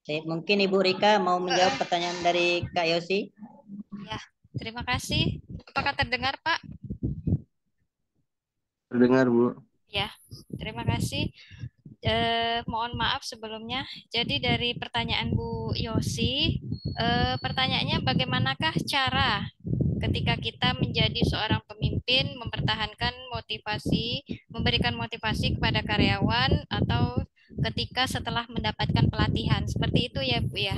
Ya. Mungkin Ibu Rika mau menjawab pertanyaan dari Kak Yosi. Ya, terima kasih. Apakah terdengar, Pak? Terdengar, Bu. Ya, terima kasih. Mohon maaf sebelumnya. Jadi dari pertanyaan Bu Yosi, pertanyaannya bagaimanakah cara ketika kita menjadi seorang pemimpin mempertahankan motivasi, memberikan motivasi kepada karyawan atau ketika setelah mendapatkan pelatihan. Seperti itu ya, Bu ya?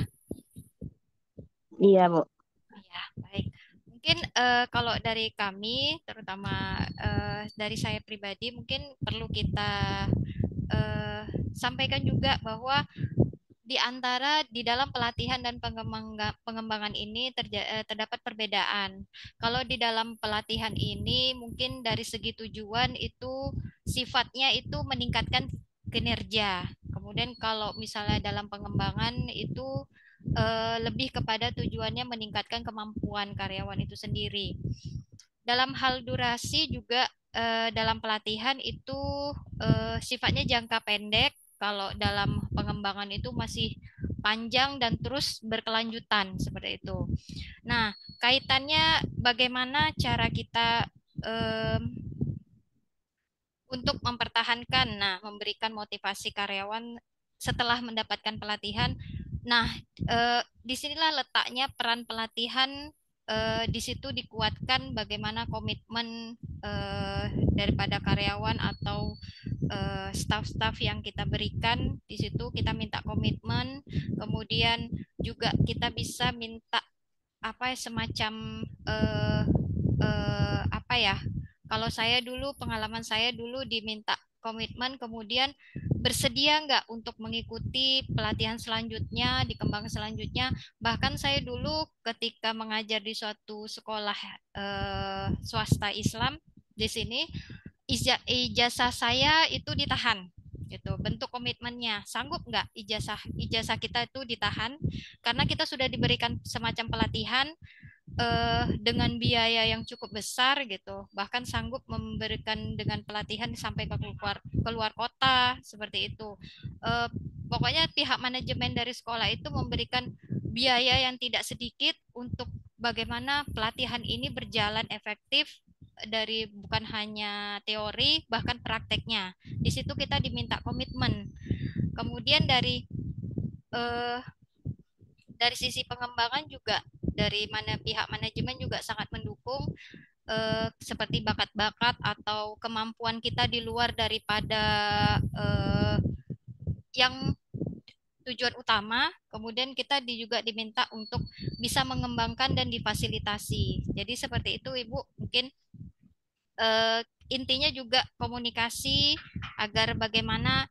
Iya, Bu. Ya, baik. Mungkin kalau dari kami, terutama dari saya pribadi, mungkin perlu kita sampaikan juga bahwa di dalam pelatihan dan pengembangan ini terdapat perbedaan. Kalau di dalam pelatihan ini mungkin dari segi tujuan itu sifatnya itu meningkatkan kinerja. Kemudian kalau misalnya dalam pengembangan itu lebih kepada tujuannya meningkatkan kemampuan karyawan itu sendiri. Dalam hal durasi juga dalam pelatihan itu sifatnya jangka pendek. Kalau dalam pengembangan itu masih panjang dan terus berkelanjutan seperti itu. Nah, kaitannya bagaimana cara kita untuk mempertahankan, memberikan motivasi karyawan setelah mendapatkan pelatihan. Nah, disinilah letaknya peran pelatihan. Di situ dikuatkan bagaimana komitmen daripada karyawan atau staf-staf yang kita berikan. Di situ kita minta komitmen, kemudian juga kita bisa minta semacam kalau saya dulu, pengalaman saya dulu diminta komitmen, kemudian bersedia nggak untuk mengikuti pelatihan selanjutnya, dikembang selanjutnya. Bahkan saya dulu ketika mengajar di suatu sekolah swasta Islam di sini, ijazah saya itu ditahan. Gitu, bentuk komitmennya. Sanggup nggak ijazah kita itu ditahan? Karena kita sudah diberikan semacam pelatihan, dengan biaya yang cukup besar gitu, bahkan sanggup memberikan dengan pelatihan sampai keluar kota seperti itu. Pokoknya pihak manajemen dari sekolah itu memberikan biaya yang tidak sedikit untuk bagaimana pelatihan ini berjalan efektif, dari bukan hanya teori bahkan prakteknya. Di situ kita diminta komitmen. Kemudian dari sisi pengembangan juga dari pihak manajemen juga sangat mendukung, seperti bakat-bakat atau kemampuan kita di luar daripada yang tujuan utama. Kemudian kita juga diminta untuk bisa mengembangkan dan difasilitasi. Jadi seperti itu, Ibu. Mungkin intinya juga komunikasi agar bagaimana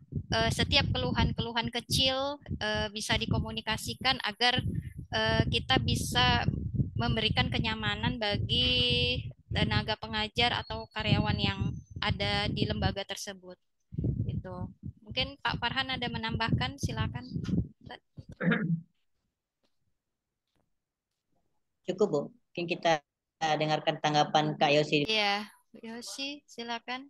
setiap keluhan-keluhan kecil bisa dikomunikasikan agar kita bisa memberikan kenyamanan bagi tenaga pengajar atau karyawan yang ada di lembaga tersebut. Gitu. Mungkin Pak Farhan ada menambahkan, silakan. Cukup, Bu. Mungkin kita dengarkan tanggapan Kak Yosi. Iya, Yosi, silakan.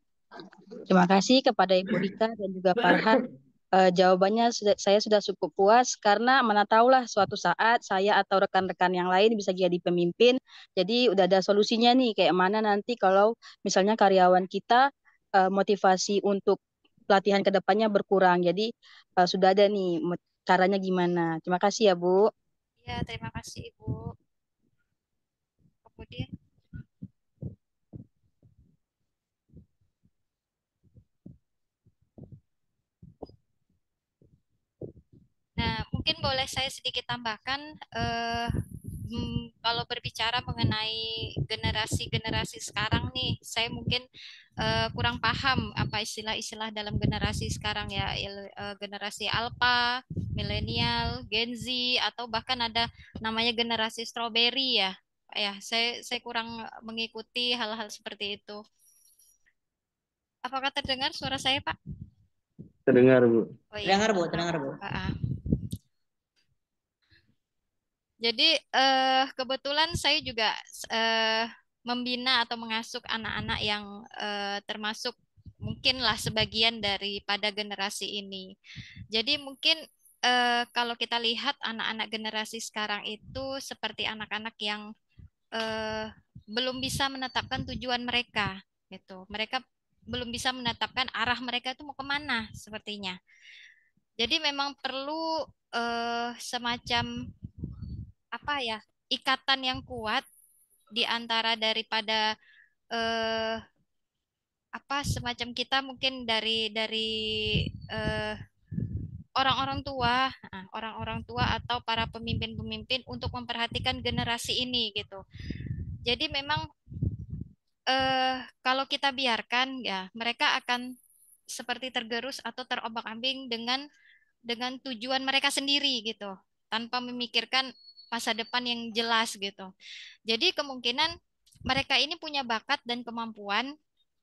Terima kasih kepada Ibu Rika dan juga Farhan Jawabannya saya sudah cukup puas karena mana tahulah suatu saat saya atau rekan-rekan yang lain bisa jadi pemimpin. Jadi udah ada solusinya nih kayak mana nanti kalau misalnya karyawan kita motivasi untuk pelatihan ke depannya berkurang. Jadi sudah ada nih caranya gimana. Terima kasih ya, Bu. Ya, terima kasih Ibu. Kemudian nah, mungkin boleh saya sedikit tambahkan kalau berbicara mengenai generasi-generasi sekarang nih, saya mungkin kurang paham apa istilah-istilah dalam generasi sekarang ya, generasi Alpha, milenial, Gen Z, atau bahkan ada namanya generasi strawberry ya. Ya, saya kurang mengikuti hal-hal seperti itu. Apakah terdengar suara saya, Pak? Terdengar, Bu. Oh iya. Terdengar, Bu, terdengar, Bu. Jadi kebetulan saya juga membina atau mengasuh anak-anak yang termasuk mungkinlah sebagian daripada generasi ini. Jadi mungkin kalau kita lihat anak-anak generasi sekarang itu seperti anak-anak yang belum bisa menetapkan tujuan mereka, gitu. Mereka belum bisa menetapkan arah mereka itu mau kemana sepertinya. Jadi memang perlu semacam apa ya, ikatan yang kuat di antara daripada apa semacam kita mungkin dari orang-orang tua, orang-orang tua atau para pemimpin-pemimpin untuk memperhatikan generasi ini gitu. Jadi memang kalau kita biarkan ya mereka akan seperti tergerus atau terombang-ambing dengan tujuan mereka sendiri gitu, tanpa memikirkan masa depan yang jelas gitu. Jadi kemungkinan mereka ini punya bakat dan kemampuan,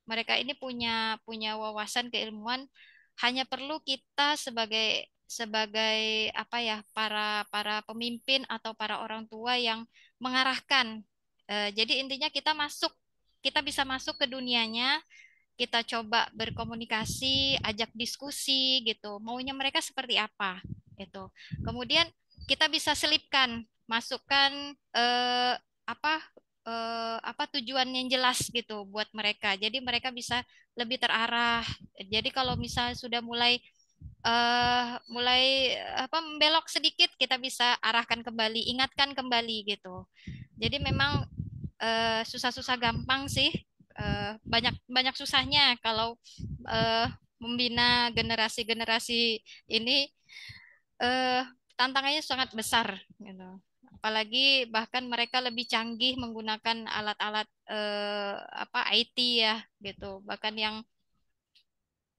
mereka ini punya wawasan keilmuan, hanya perlu kita sebagai sebagai apa ya, para pemimpin atau para orang tua yang mengarahkan. Jadi intinya kita bisa masuk ke dunianya, kita coba berkomunikasi, ajak diskusi gitu. Maunya mereka seperti apa gitu. Kemudian kita bisa selipkan, masukkan apa apa tujuan yang jelas gitu buat mereka. Jadi mereka bisa lebih terarah. Jadi kalau misalnya sudah mulai apa membelok sedikit, kita bisa arahkan kembali, ingatkan kembali gitu. Jadi memang susah-susah gampang sih, banyak banyak susahnya kalau membina generasi-generasi ini, tantangannya sangat besar gitu. Apalagi bahkan mereka lebih canggih menggunakan alat-alat apa IT ya gitu. Bahkan yang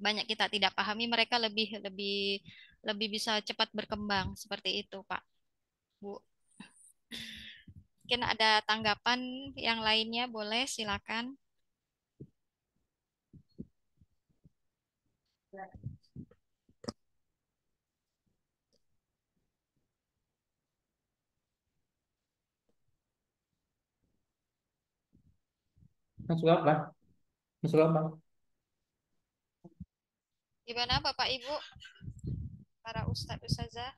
banyak kita tidak pahami, mereka lebih lebih lebih bisa cepat berkembang seperti itu, Pak, Bu. Mungkin ada tanggapan yang lainnya, boleh silakan. Masuk apa? Masuk apa? Gimana Bapak Ibu, para Ustadz Ustazah?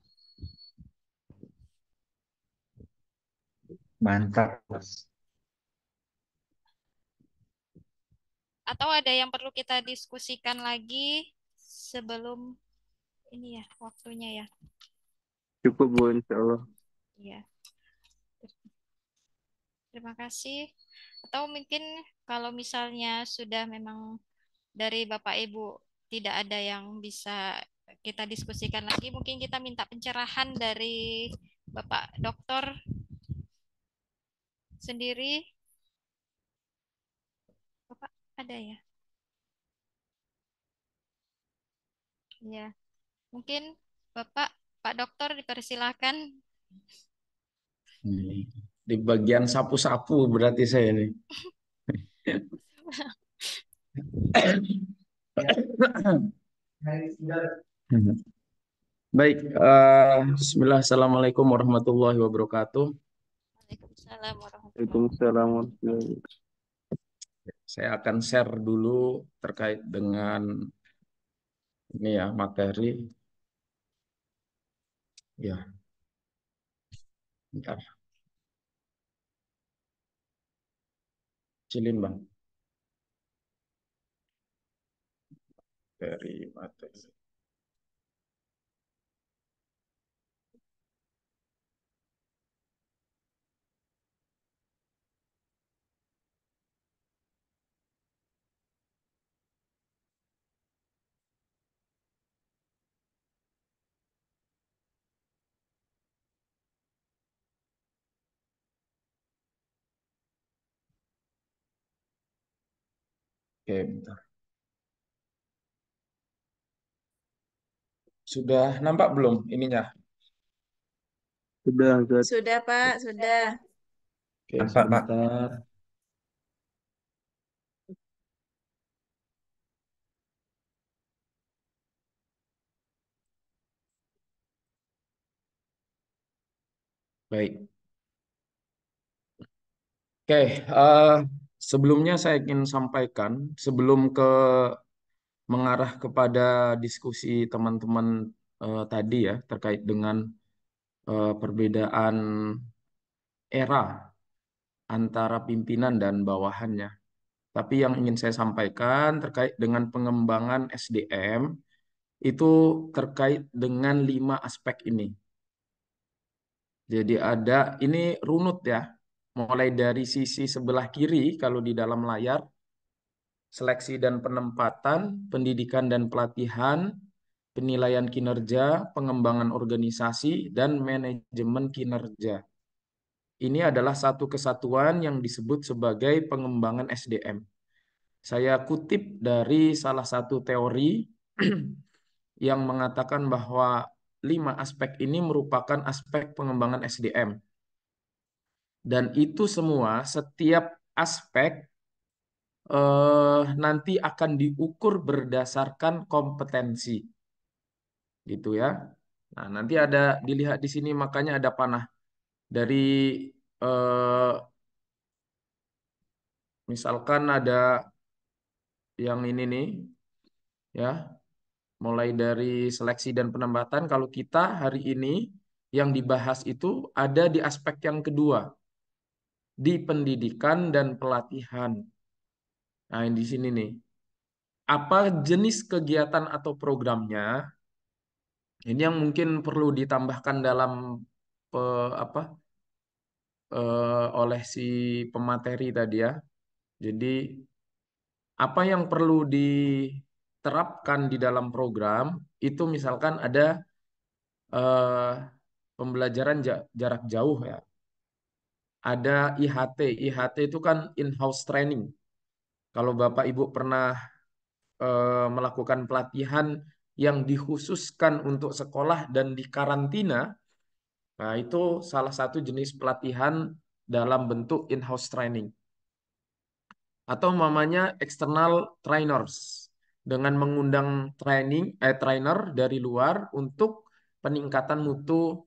Mantap. Atau ada yang perlu kita diskusikan lagi sebelum ini ya waktunya ya? Cukup, Bu, insya Allah. Iya. Terima kasih. Atau mungkin kalau misalnya sudah memang dari Bapak Ibu tidak ada yang bisa kita diskusikan lagi, mungkin kita minta pencerahan dari Bapak Dokter sendiri. Bapak ada ya? Ya, mungkin Bapak, Pak Dokter dipersilakan. Di bagian sapu-sapu berarti saya nih. Baik, Bismillah, Assalamualaikum warahmatullahi wabarakatuh. Waalaikumsalam warahmatullahi Waalaikumsalam warahmatullahi wabarakatuh. Saya akan share dulu terkait dengan Ini ya materi. Ya, bentar. Cilin Bang. Materi. Oke, bentar. Sudah nampak belum ininya? Sudah, Ustaz. Sudah, Pak, sudah. Oke, Nampak, Pak. sebentar. Baik. Oke, sebelumnya saya ingin sampaikan, sebelum mengarah kepada diskusi teman-teman tadi ya, terkait dengan perbedaan era antara pimpinan dan bawahannya. Tapi yang ingin saya sampaikan terkait dengan pengembangan SDM, itu terkait dengan 5 aspek ini. Jadi ini runut ya, mulai dari sisi sebelah kiri kalau di dalam layar, seleksi dan penempatan, pendidikan dan pelatihan, penilaian kinerja, pengembangan organisasi, dan manajemen kinerja. Ini adalah satu kesatuan yang disebut sebagai pengembangan SDM. Saya kutip dari salah satu teori yang mengatakan bahwa 5 aspek ini merupakan aspek pengembangan SDM. Dan itu semua, setiap aspek nanti akan diukur berdasarkan kompetensi. Gitu ya. Nah, nanti ada dilihat di sini makanya ada panah dari misalkan ada yang ini nih ya, mulai dari seleksi dan penempatan. Kalau kita hari ini yang dibahas itu ada di aspek yang kedua, di pendidikan dan pelatihan. Nah, di sini nih. Apa jenis kegiatan atau programnya? Ini yang mungkin perlu ditambahkan dalam apa oleh si pemateri tadi ya. Jadi apa yang perlu diterapkan di dalam program itu misalkan ada eh, pembelajaran jarak jauh ya. Ada IHT. IHT itu kan in-house training. Kalau Bapak Ibu pernah melakukan pelatihan yang dikhususkan untuk sekolah dan dikarantina, nah itu salah satu jenis pelatihan dalam bentuk in-house training. Atau namanya external trainers, dengan mengundang trainer dari luar untuk peningkatan mutu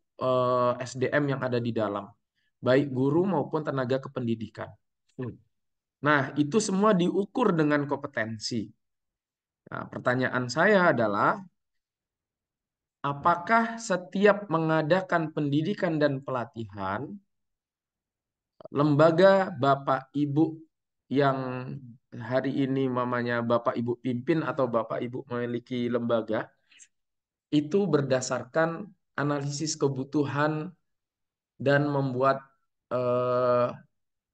SDM yang ada di dalam, baik guru maupun tenaga kependidikan. Nah, itu semua diukur dengan kompetensi. Nah, pertanyaan saya adalah, apakah setiap mengadakan pendidikan dan pelatihan, lembaga Bapak Ibu yang hari ini mamanya Bapak Ibu pimpin atau Bapak Ibu memiliki lembaga, itu berdasarkan analisis kebutuhan dan membuat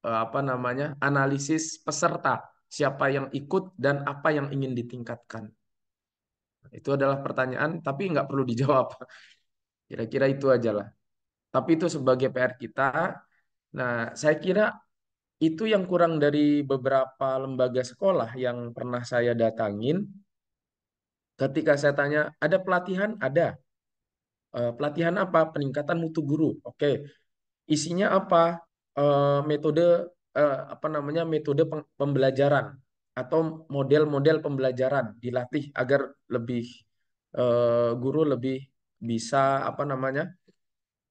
apa namanya, analisis peserta, siapa yang ikut dan apa yang ingin ditingkatkan. Itu adalah pertanyaan, tapi nggak perlu dijawab. Kira-kira itu aja lah. Tapi itu sebagai PR kita. Nah, saya kira itu yang kurang dari beberapa lembaga sekolah yang pernah saya datangin. Ketika saya tanya, ada pelatihan? Ada. Pelatihan apa? Peningkatan mutu guru. Oke. Isinya apa? Metode apa namanya? Metode pembelajaran atau model-model pembelajaran dilatih agar lebih guru lebih bisa apa namanya?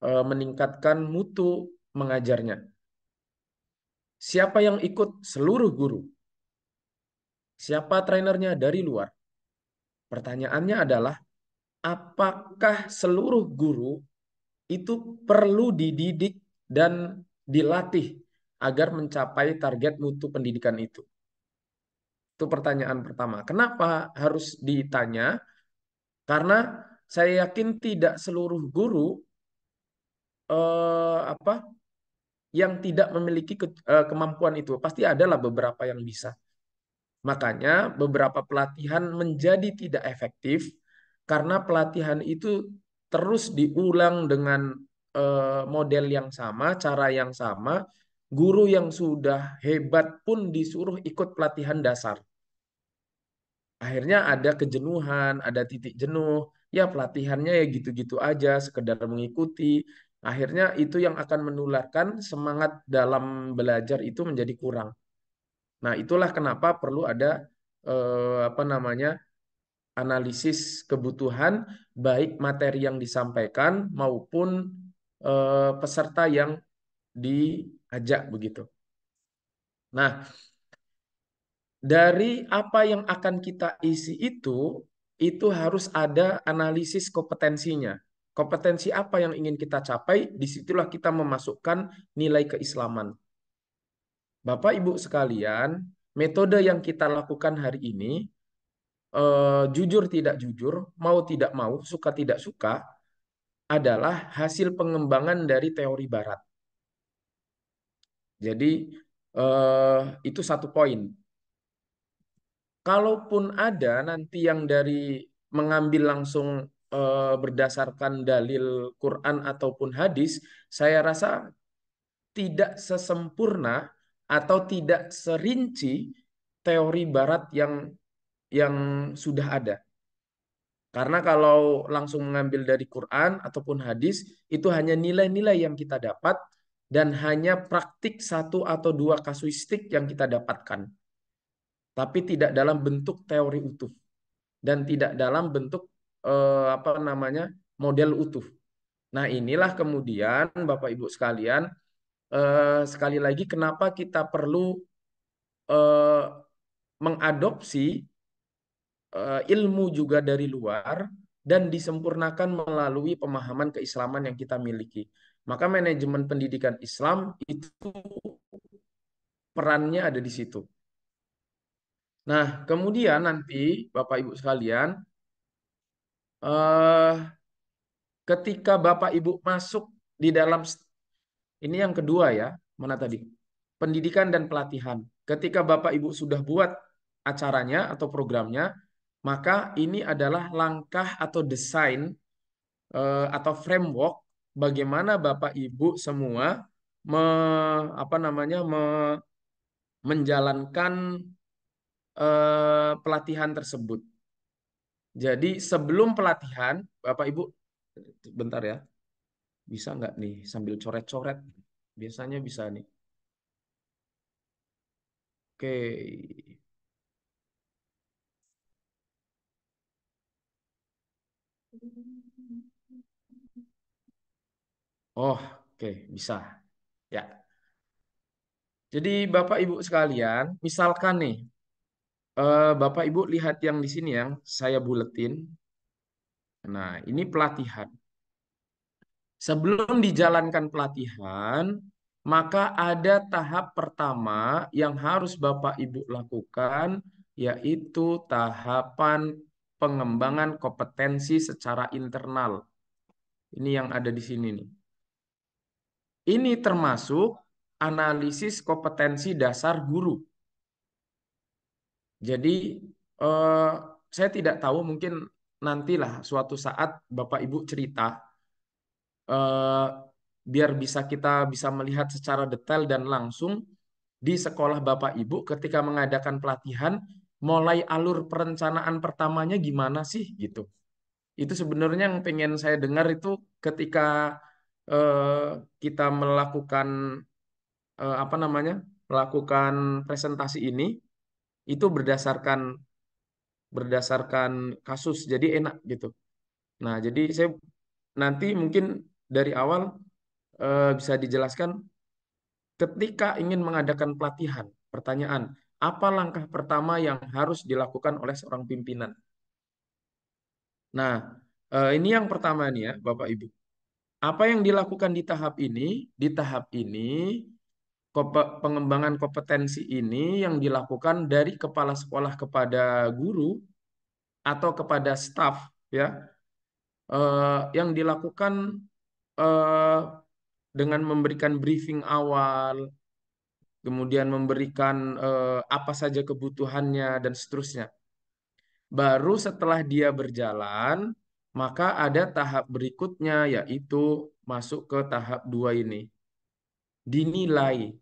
Meningkatkan mutu mengajarnya. Siapa yang ikut? Seluruh guru. Siapa trainernya? Dari luar. Pertanyaannya adalah, apakah seluruh guru itu perlu dididik dan dilatih agar mencapai target mutu pendidikan itu? Itu pertanyaan pertama. Kenapa harus ditanya? Karena saya yakin tidak seluruh guru yang tidak memiliki kemampuan itu. Pasti adalah beberapa yang bisa. Makanya beberapa pelatihan menjadi tidak efektif karena pelatihan itu terus diulang dengan model yang sama, cara yang sama. Guru yang sudah hebat pun disuruh ikut pelatihan dasar. Akhirnya ada kejenuhan, ada titik jenuh. Ya pelatihannya ya gitu-gitu aja, sekedar mengikuti. Akhirnya itu yang akan menularkan semangat dalam belajar itu menjadi kurang. Nah, itulah kenapa perlu ada analisis kebutuhan baik materi yang disampaikan maupun peserta yang diajak begitu. Nah, dari apa yang akan kita isi itu harus ada analisis kompetensinya. Kompetensi apa yang ingin kita capai, disitulah kita memasukkan nilai keislaman. Bapak Ibu sekalian, metode yang kita lakukan hari ini, jujur tidak jujur, mau tidak mau, suka tidak suka, adalah hasil pengembangan dari teori Barat. Jadi itu satu poin. Kalaupun ada nanti yang dari mengambil langsung berdasarkan dalil Quran ataupun hadis, saya rasa tidak sesempurna atau tidak serinci teori Barat yang sudah ada. Karena kalau langsung mengambil dari Quran ataupun hadis, itu hanya nilai-nilai yang kita dapat dan hanya praktik satu atau dua kasuistik yang kita dapatkan. Tapi tidak dalam bentuk teori utuh dan tidak dalam bentuk model utuh. Nah, inilah kemudian Bapak Ibu sekalian, sekali lagi kenapa kita perlu mengadopsi ilmu juga dari luar dan disempurnakan melalui pemahaman keislaman yang kita miliki. Maka manajemen pendidikan Islam itu perannya ada di situ. Nah, kemudian nanti Bapak Ibu sekalian, ketika Bapak Ibu masuk di dalam, ini yang kedua ya, mana tadi? Pendidikan dan pelatihan. Ketika Bapak Ibu sudah buat acaranya atau programnya, maka ini adalah langkah atau desain atau framework bagaimana Bapak Ibu semua menjalankan pelatihan tersebut. Jadi sebelum pelatihan, Bapak Ibu, bentar ya, bisa nggak nih sambil coret-coret? Biasanya bisa nih. Oke. Oh, oke, bisa. Ya. Jadi Bapak Ibu sekalian, misalkan nih, Bapak Ibu lihat yang di sini yang saya buletin. Nah, ini pelatihan. Sebelum dijalankan pelatihan, maka ada tahap pertama yang harus Bapak Ibu lakukan, yaitu tahapan pengembangan kompetensi secara internal. Ini yang ada di sini nih. Ini termasuk analisis kompetensi dasar guru. Jadi, saya tidak tahu, mungkin nantilah suatu saat Bapak Ibu cerita, biar kita bisa melihat secara detail dan langsung di sekolah Bapak Ibu ketika mengadakan pelatihan, mulai alur perencanaan pertamanya gimana sih gitu. Itu sebenarnya yang pengen saya dengar itu ketika kita melakukan melakukan presentasi ini, itu berdasarkan kasus, jadi enak gitu. Nah, jadi saya nanti mungkin dari awal bisa dijelaskan ketika ingin mengadakan pelatihan. Pertanyaan, apa langkah pertama yang harus dilakukan oleh seorang pimpinan? Nah, ini yang pertama nih ya, Bapak Ibu. Apa yang dilakukan di tahap ini? Di tahap ini, pengembangan kompetensi ini yang dilakukan dari kepala sekolah kepada guru atau kepada staf, ya, yang dilakukan eh, dengan memberikan briefing awal, kemudian memberikan apa saja kebutuhannya dan seterusnya. Baru setelah dia berjalan, maka ada tahap berikutnya yaitu masuk ke tahap 2 ini. Dinilai.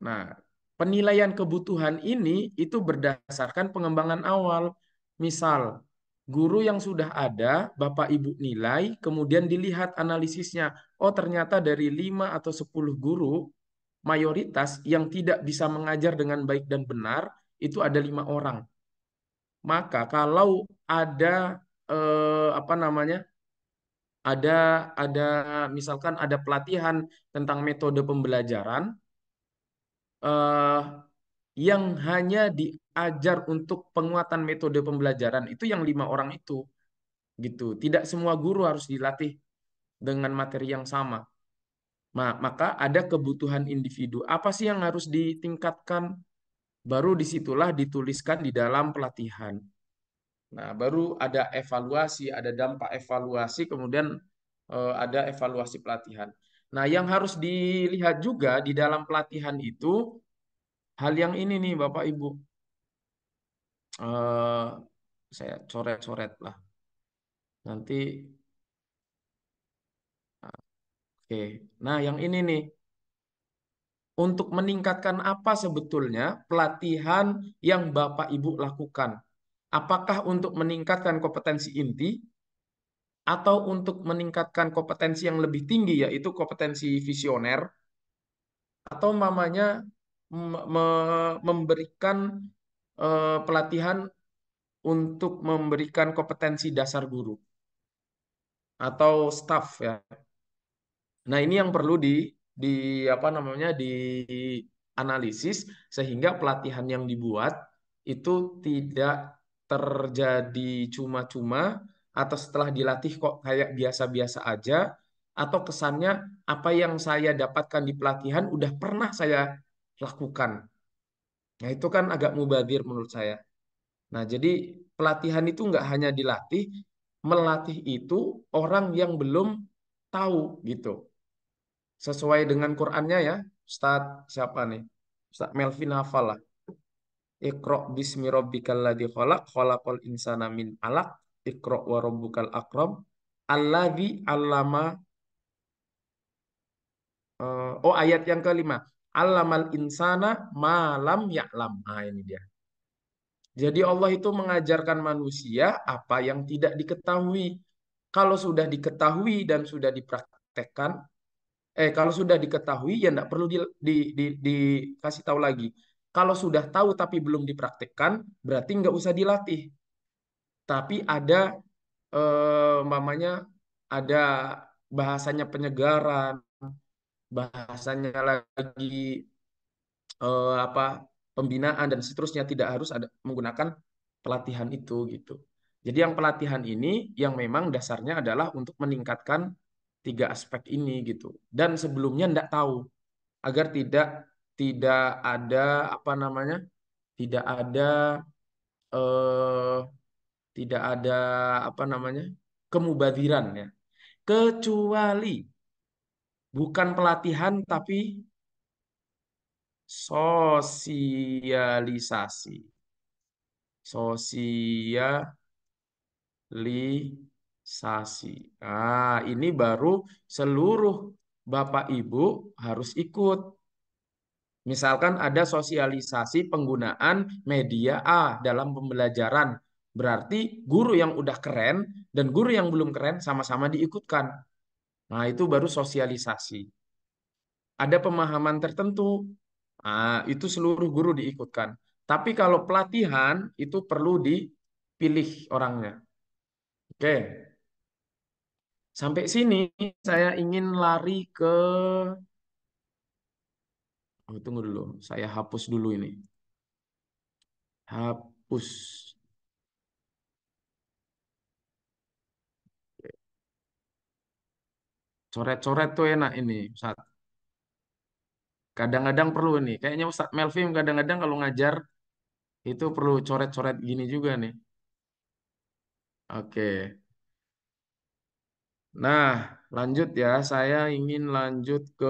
Nah, penilaian kebutuhan ini itu berdasarkan pengembangan awal. Misal, guru yang sudah ada, Bapak Ibu nilai, kemudian dilihat analisisnya. Oh, ternyata dari 5 atau 10 guru, mayoritas yang tidak bisa mengajar dengan baik dan benar, itu ada 5 orang. Maka kalau ada apa namanya? Ada misalkan ada pelatihan tentang metode pembelajaran eh, yang hanya diajar untuk penguatan metode pembelajaran itu yang 5 orang itu gitu. Tidak semua guru harus dilatih dengan materi yang sama. Maka ada kebutuhan individu. Apa sih yang harus ditingkatkan? Baru disitulah dituliskan di dalam pelatihan. Nah, baru ada evaluasi, ada dampak evaluasi, kemudian ada evaluasi pelatihan. Nah, yang harus dilihat juga di dalam pelatihan itu hal yang ini nih, Bapak Ibu. Eh, saya coret-coret lah. Nanti, oke. Nah, yang ini nih. Untuk meningkatkan apa sebetulnya pelatihan yang Bapak Ibu lakukan? Apakah untuk meningkatkan kompetensi inti atau untuk meningkatkan kompetensi yang lebih tinggi yaitu kompetensi visioner atau mamanya memberikan pelatihan untuk memberikan kompetensi dasar guru atau staff ya. Nah, ini yang perlu di apa namanya dianalisis sehingga pelatihan yang dibuat itu tidak terjadi cuma-cuma atau setelah dilatih kok kayak biasa-biasa aja atau kesannya apa yang saya dapatkan di pelatihan udah pernah saya lakukan. Nah, itu kan agak mubadir menurut saya. Nah, jadi pelatihan itu nggak hanya dilatih, melatih itu orang yang belum tahu gitu sesuai dengan Qurannya ya. Ustaz siapa nih? Ustaz Melvin hafal lah. Iqra bismi rabbikal ladzi khalaq, khalaqal insana min alaq, Iqra wa rabbukal akram, alladzi 'allama oh ayat yang kelima. 'Allamal insana ma lam ya'lam. Nah, ini dia. Jadi Allah itu mengajarkan manusia apa yang tidak diketahui. Kalau sudah diketahui dan sudah dipraktekkan, kalau sudah diketahui ya tidak perlu dikasih tahu lagi. Kalau sudah tahu tapi belum dipraktekkan, berarti nggak usah dilatih. Tapi ada mamanya ada bahasanya penyegaran, bahasanya lagi apa pembinaan dan seterusnya tidak harus ada menggunakan pelatihan itu gitu. Jadi yang pelatihan ini yang memang dasarnya adalah untuk meningkatkan 3 aspek ini gitu. Dan sebelumnya tidak tahu agar tidak tidak ada apa namanya tidak ada eh, tidak ada apa namanya kemubadiran ya. Kecuali bukan pelatihan tapi sosialisasi. Sosialisasi. Nah, ini baru seluruh Bapak Ibu harus ikut. Misalkan ada sosialisasi penggunaan media A dalam pembelajaran. Berarti guru yang udah keren dan guru yang belum keren sama-sama diikutkan. Nah, itu baru sosialisasi. Ada pemahaman tertentu. Nah, itu seluruh guru diikutkan. Tapi kalau pelatihan itu perlu dipilih orangnya. Oke. Sampai sini saya ingin lari ke tunggu dulu. Saya hapus dulu ini. Hapus. Coret-coret tuh enak ini, Ustaz. Kadang-kadang perlu nih. Kayaknya Ustaz Melvin kadang-kadang kalau ngajar itu perlu coret-coret gini juga nih. Oke. Nah, lanjut ya. Saya ingin lanjut ke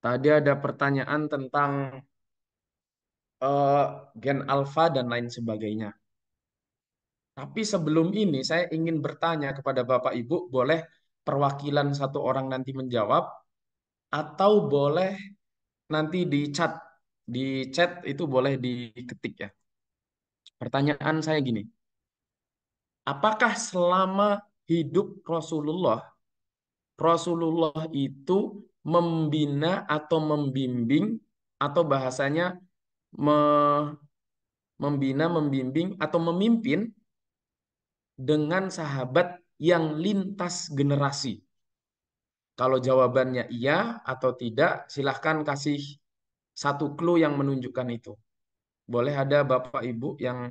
tadi ada pertanyaan tentang eh, gen alfa dan lain sebagainya. Tapi sebelum ini saya ingin bertanya kepada Bapak Ibu, boleh perwakilan satu orang nanti menjawab atau boleh nanti di chat. Di chat itu boleh diketik ya. Pertanyaan saya gini, apakah selama hidup Rasulullah itu membina atau membimbing atau bahasanya me- membina, membimbing atau memimpin dengan sahabat yang lintas generasi? Kalau jawabannya iya atau tidak, silahkan kasih satu clue yang menunjukkan itu. Boleh ada Bapak Ibu yang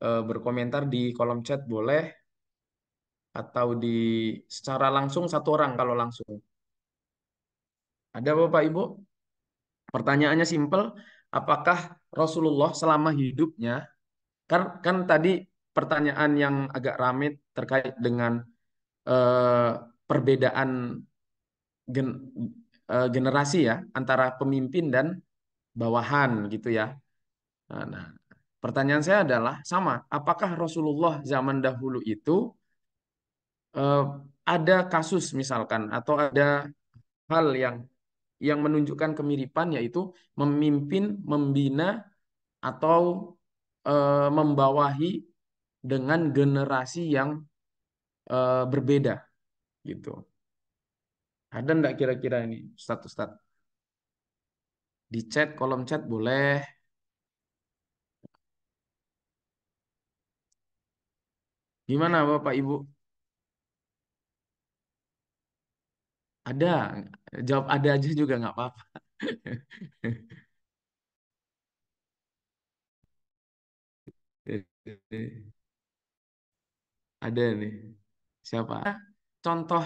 berkomentar di kolom chat boleh atau di secara langsung satu orang kalau langsung. Ada Bapak Ibu? Pertanyaannya simpel, apakah Rasulullah selama hidupnya kan tadi pertanyaan yang agak ramai terkait dengan eh, perbedaan gen- generasi ya antara pemimpin dan bawahan gitu ya. Nah, pertanyaan saya adalah sama, apakah Rasulullah zaman dahulu itu eh, ada kasus misalkan atau ada hal yang menunjukkan kemiripan yaitu memimpin, membina atau membawahi dengan generasi yang berbeda gitu. Ada enggak kira-kira ini Ustaz? Di chat, kolom chat boleh. Gimana Bapak Ibu? Ada, jawab ada aja juga nggak apa-apa. Ada nih. Siapa? Contoh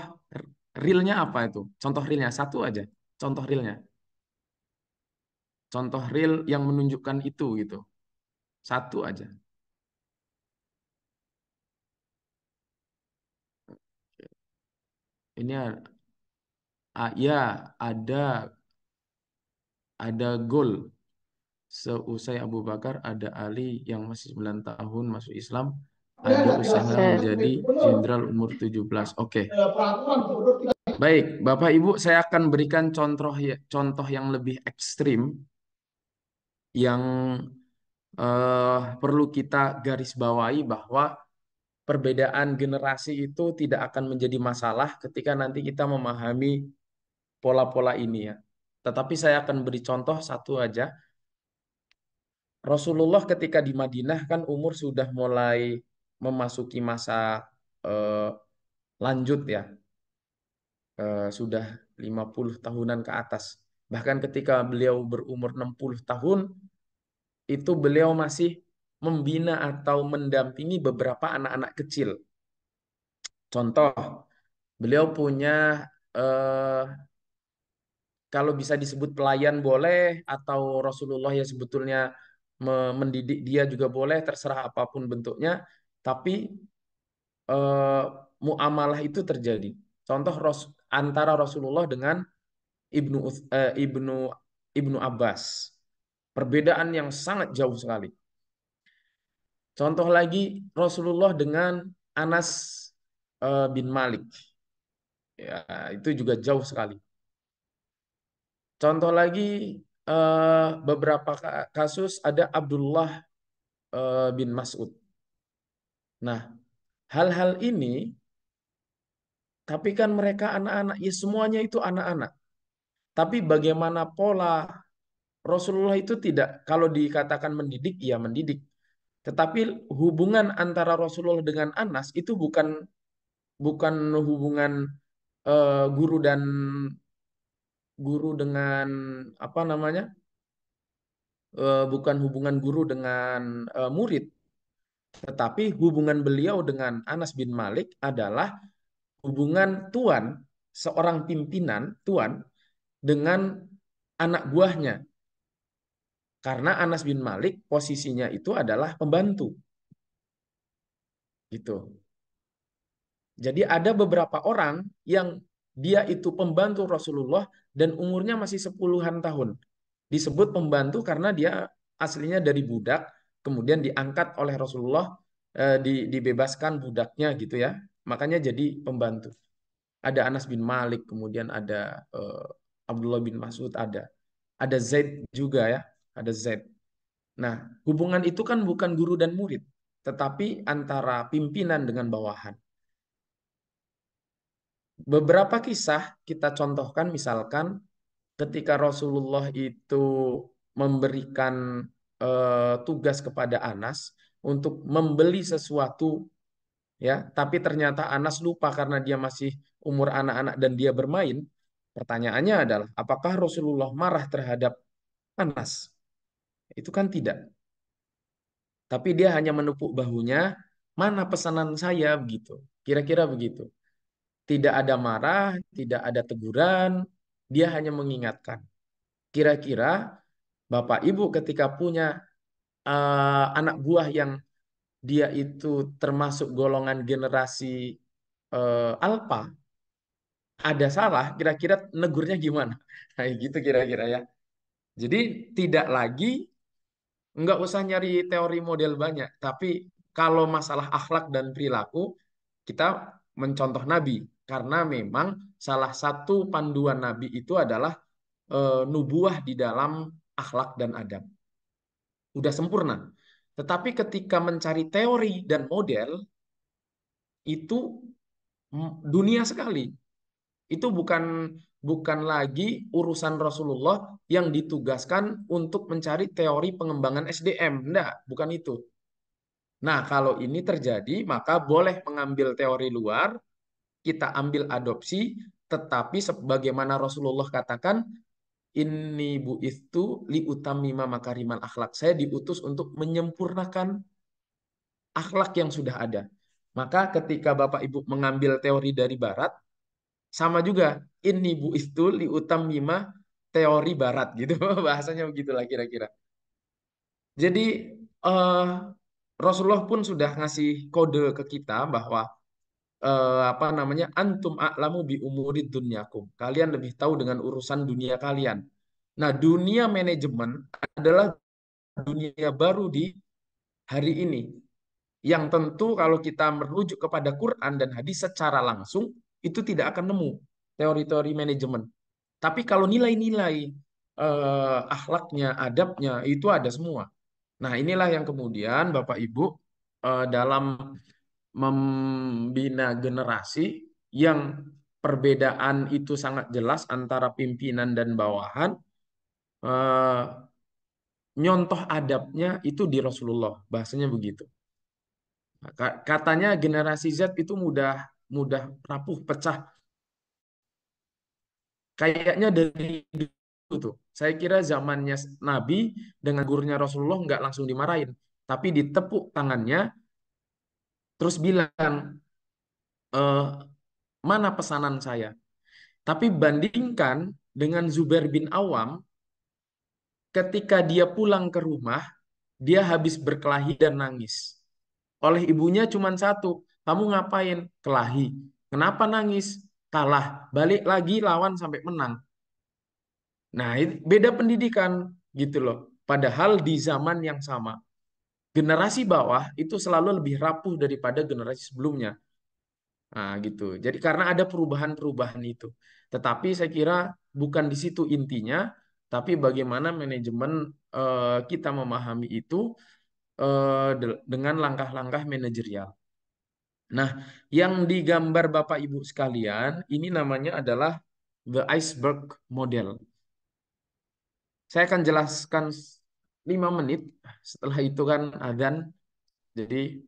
realnya apa itu? Contoh realnya satu aja. Contoh realnya. Contoh real yang menunjukkan itu gitu. Satu aja. Ini ya ada gol. Seusai Abu Bakar ada Ali yang masih 9 tahun masuk Islam, ada usaha menjadi jenderal umur 17. Oke. Baik, Bapak Ibu, saya akan berikan contoh yang lebih ekstrim yang perlu kita garis bawahi bahwa perbedaan generasi itu tidak akan menjadi masalah ketika nanti kita memahami pola-pola ini ya. Tetapi saya akan beri contoh satu aja. Rasulullah ketika di Madinah kan umur sudah mulai memasuki masa eh, lanjut ya. Sudah 50 tahunan ke atas. Bahkan ketika beliau berumur 60 tahun, itu beliau masih membina atau mendampingi beberapa anak-anak kecil. Contoh, beliau punya eh, kalau bisa disebut pelayan boleh atau Rasulullah ya sebetulnya mendidik dia juga boleh terserah apapun bentuknya tapi eh, muamalah itu terjadi. Contoh antara Rasulullah dengan Ibnu Ibnu Ibnu Abbas. Perbedaan yang sangat jauh sekali. Contoh lagi Rasulullah dengan Anas bin Malik. Ya, itu juga jauh sekali. Contoh lagi beberapa kasus ada Abdullah bin Mas'ud. Nah, hal-hal ini tapi kan mereka anak-anak, ya semuanya itu anak-anak. Tapi bagaimana pola Rasulullah itu tidak, kalau dikatakan mendidik, ya mendidik. Tetapi hubungan antara Rasulullah dengan Anas itu bukan bukan hubungan guru dengan apa namanya, bukan hubungan guru dengan murid, Tetapi hubungan beliau dengan Anas bin Malik adalah hubungan tuan, seorang pimpinan tuan dengan anak buahnya. Karena Anas bin Malik posisinya itu adalah pembantu. Gitu. Jadi ada beberapa orang yang dia itu pembantu Rasulullah dan umurnya masih 10-an tahun. Disebut pembantu karena dia aslinya dari budak, kemudian diangkat oleh Rasulullah, dibebaskan budaknya gitu ya. Makanya jadi pembantu. Ada Anas bin Malik, kemudian ada Abdullah bin Mas'ud, ada Zaid juga ya, ada Zaid. Nah, hubungan itu kan bukan guru dan murid, tetapi antara pimpinan dengan bawahan. Beberapa kisah kita contohkan, misalkan ketika Rasulullah itu memberikan tugas kepada Anas untuk membeli sesuatu, ya, tapi ternyata Anas lupa karena dia masih umur anak-anak dan dia bermain. Pertanyaannya adalah, apakah Rasulullah marah terhadap Anas? Itu kan tidak. Tapi dia hanya menepuk bahunya, mana pesanan saya begitu. Kira-kira begitu. Tidak ada marah, tidak ada teguran, dia hanya mengingatkan. Kira-kira Bapak Ibu ketika punya anak buah yang dia itu termasuk golongan generasi alpha, ada salah, kira-kira negurnya gimana? Nah, gitu kira-kira ya. Jadi tidak lagi, nggak usah nyari teori model banyak, tapi kalau masalah akhlak dan perilaku, kita mencontoh Nabi. Karena memang salah satu panduan Nabi itu adalah nubuah di dalam akhlak dan adab. Udah sempurna. Tetapi ketika mencari teori dan model, itu dunia sekali. Itu bukan lagi urusan Rasulullah yang ditugaskan untuk mencari teori pengembangan SDM. Enggak, bukan itu. Nah, kalau ini terjadi, maka boleh mengambil teori luar, kita ambil adopsi, tetapi sebagaimana Rasulullah katakan, ini bu itu liutamima makarimal akhlak. Saya diutus untuk menyempurnakan akhlak yang sudah ada. Maka ketika Bapak Ibu mengambil teori dari Barat, sama juga, ini bu itu liutamima teori Barat gitu. Bahasanya begitulah kira-kira. Jadi Rasulullah pun sudah ngasih kode ke kita bahwa apa namanya, antum a'lamu bi umurid dunyakum. Kalian lebih tahu dengan urusan dunia kalian. Nah, dunia manajemen adalah dunia baru di hari ini. Yang tentu kalau kita merujuk kepada Quran dan hadis secara langsung, itu tidak akan nemu teori-teori manajemen. Tapi kalau nilai-nilai akhlaknya, adabnya, itu ada semua. Nah, inilah yang kemudian Bapak Ibu dalam membina generasi yang perbedaan itu sangat jelas antara pimpinan dan bawahan, nyontoh adabnya itu di Rasulullah, bahasanya begitu. Katanya generasi Z itu mudah rapuh, pecah. Kayaknya dari dulu tuh. Saya kira zamannya Nabi dengan gurunya Rasulullah nggak langsung dimarahin, tapi ditepuk tangannya, terus bilang, mana pesanan saya? Tapi bandingkan dengan Zubair bin Awam, ketika dia pulang ke rumah, dia habis berkelahi dan nangis. Oleh ibunya cuma satu, kamu ngapain? Kelahi. Kenapa nangis? Kalah. Balik lagi lawan sampai menang. Nah, beda pendidikan gitu loh. Padahal di zaman yang sama. Generasi bawah itu selalu lebih rapuh daripada generasi sebelumnya. Nah, gitu. Jadi karena ada perubahan-perubahan itu. Tetapi saya kira bukan di situ intinya, tapi bagaimana manajemen kita memahami itu dengan langkah-langkah manajerial. Nah, yang digambar Bapak Ibu sekalian, ini namanya adalah the iceberg model. Saya akan jelaskan 5 menit, setelah itu kan adzan. Jadi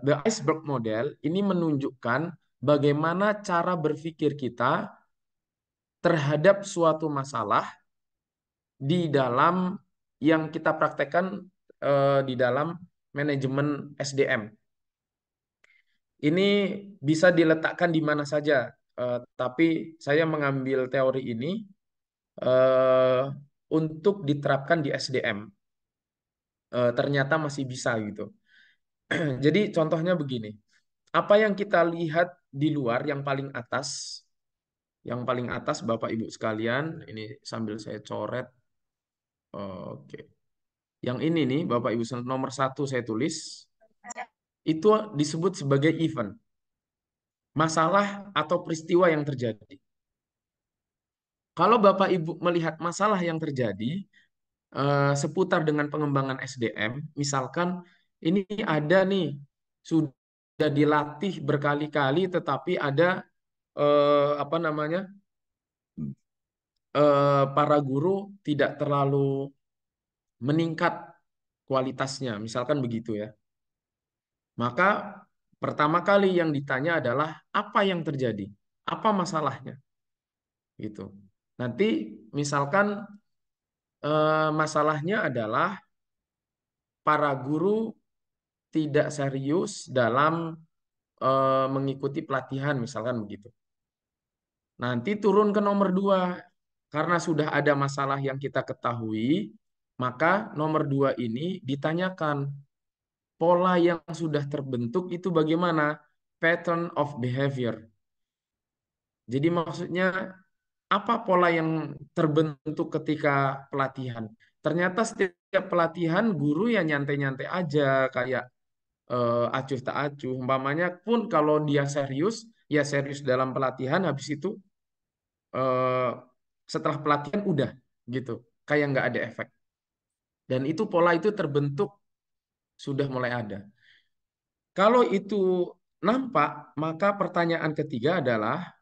the iceberg model ini menunjukkan bagaimana cara berpikir kita terhadap suatu masalah di dalam yang kita praktekkan di dalam manajemen SDM. Ini bisa diletakkan di mana saja, tapi saya mengambil teori ini untuk diterapkan di SDM. Ternyata masih bisa gitu. Jadi contohnya begini, apa yang kita lihat di luar yang paling atas Bapak Ibu sekalian, ini sambil saya coret. Oke. Yang ini nih Bapak Ibu nomor 1 saya tulis, itu disebut sebagai event. Masalah atau peristiwa yang terjadi. Kalau Bapak Ibu melihat masalah yang terjadi seputar dengan pengembangan SDM, misalkan ini ada nih, sudah dilatih berkali-kali tetapi ada para guru tidak terlalu meningkat kualitasnya, misalkan begitu ya. Maka pertama kali yang ditanya adalah apa yang terjadi? Apa masalahnya? Gitu. Nanti misalkan masalahnya adalah para guru tidak serius dalam mengikuti pelatihan, misalkan begitu. Nanti turun ke nomor 2. Karena sudah ada masalah yang kita ketahui, maka nomor 2 ini ditanyakan pola yang sudah terbentuk itu bagaimana? Pattern of behavior. Jadi maksudnya apa pola yang terbentuk ketika pelatihan? Ternyata setiap pelatihan guru ya nyantai-nyantai aja, kayak acuh tak acuh. Umpamanya pun kalau dia serius, ya serius dalam pelatihan, habis itu setelah pelatihan udah gitu, kayak nggak ada efek. Dan itu pola itu terbentuk sudah mulai ada. Kalau itu nampak, maka pertanyaan ketiga adalah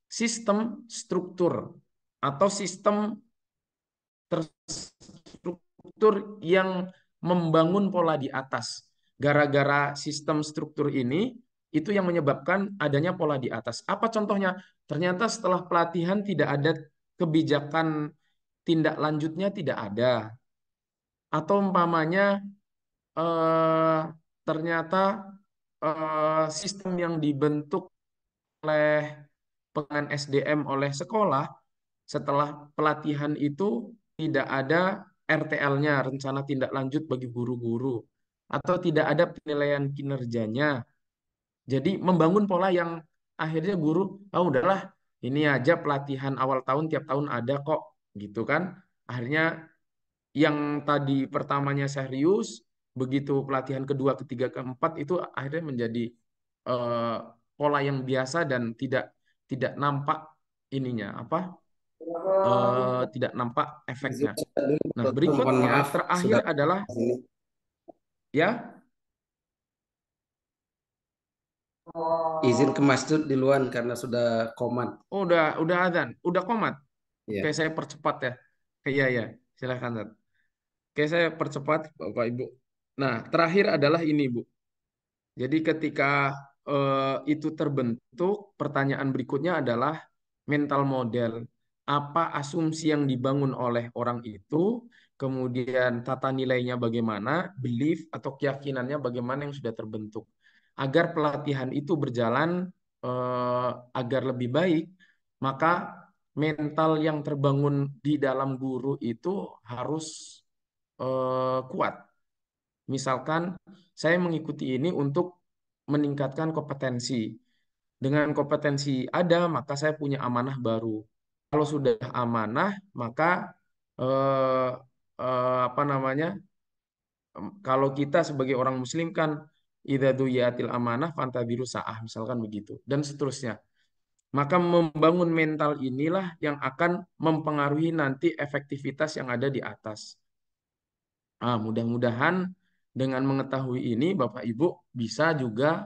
sistem struktur atau sistem terstruktur yang membangun pola di atas. Gara-gara sistem struktur ini, itu yang menyebabkan adanya pola di atas. Apa contohnya? Ternyata setelah pelatihan tidak ada kebijakan tindak lanjutnya, tidak ada. Atau umpamanya ternyata sistem yang dibentuk oleh pengen SDM oleh sekolah setelah pelatihan itu tidak ada RTL-nya, rencana tindak lanjut bagi guru-guru, atau tidak ada penilaian kinerjanya. Jadi membangun pola yang akhirnya guru, udahlah ini aja pelatihan awal tahun tiap tahun ada kok, gitu kan. Akhirnya yang tadi pertamanya serius, begitu pelatihan kedua, ketiga, keempat itu akhirnya menjadi pola yang biasa dan tidak nampak ininya tidak nampak efeknya. Nah, Mohon berikutnya maaf, terakhir sudah adalah ya izin ke masjid di luar karena sudah komat. udah adzan, udah komat. Ya. Oke, saya percepat ya. Iya ya, silakan. Oke, saya percepat Bapak Ibu. Nah, terakhir adalah ini, Bu. Jadi ketika itu terbentuk, pertanyaan berikutnya adalah mental model. Apa asumsi yang dibangun oleh orang itu, kemudian tata nilainya bagaimana, belief atau keyakinannya bagaimana yang sudah terbentuk. Agar pelatihan itu berjalan agar lebih baik, maka mental yang terbangun di dalam guru itu harus kuat. Misalkan saya mengikuti ini untuk meningkatkan kompetensi. Dengan kompetensi ada, maka saya punya amanah baru. Kalau sudah amanah, maka apa namanya? Kalau kita sebagai orang Muslim kan idza duyatil amanah fantabiru sa'ah, misalkan begitu, dan seterusnya. Maka membangun mental inilah yang akan mempengaruhi nanti efektivitas yang ada di atas. Mudah-mudahan dengan mengetahui ini Bapak Ibu bisa juga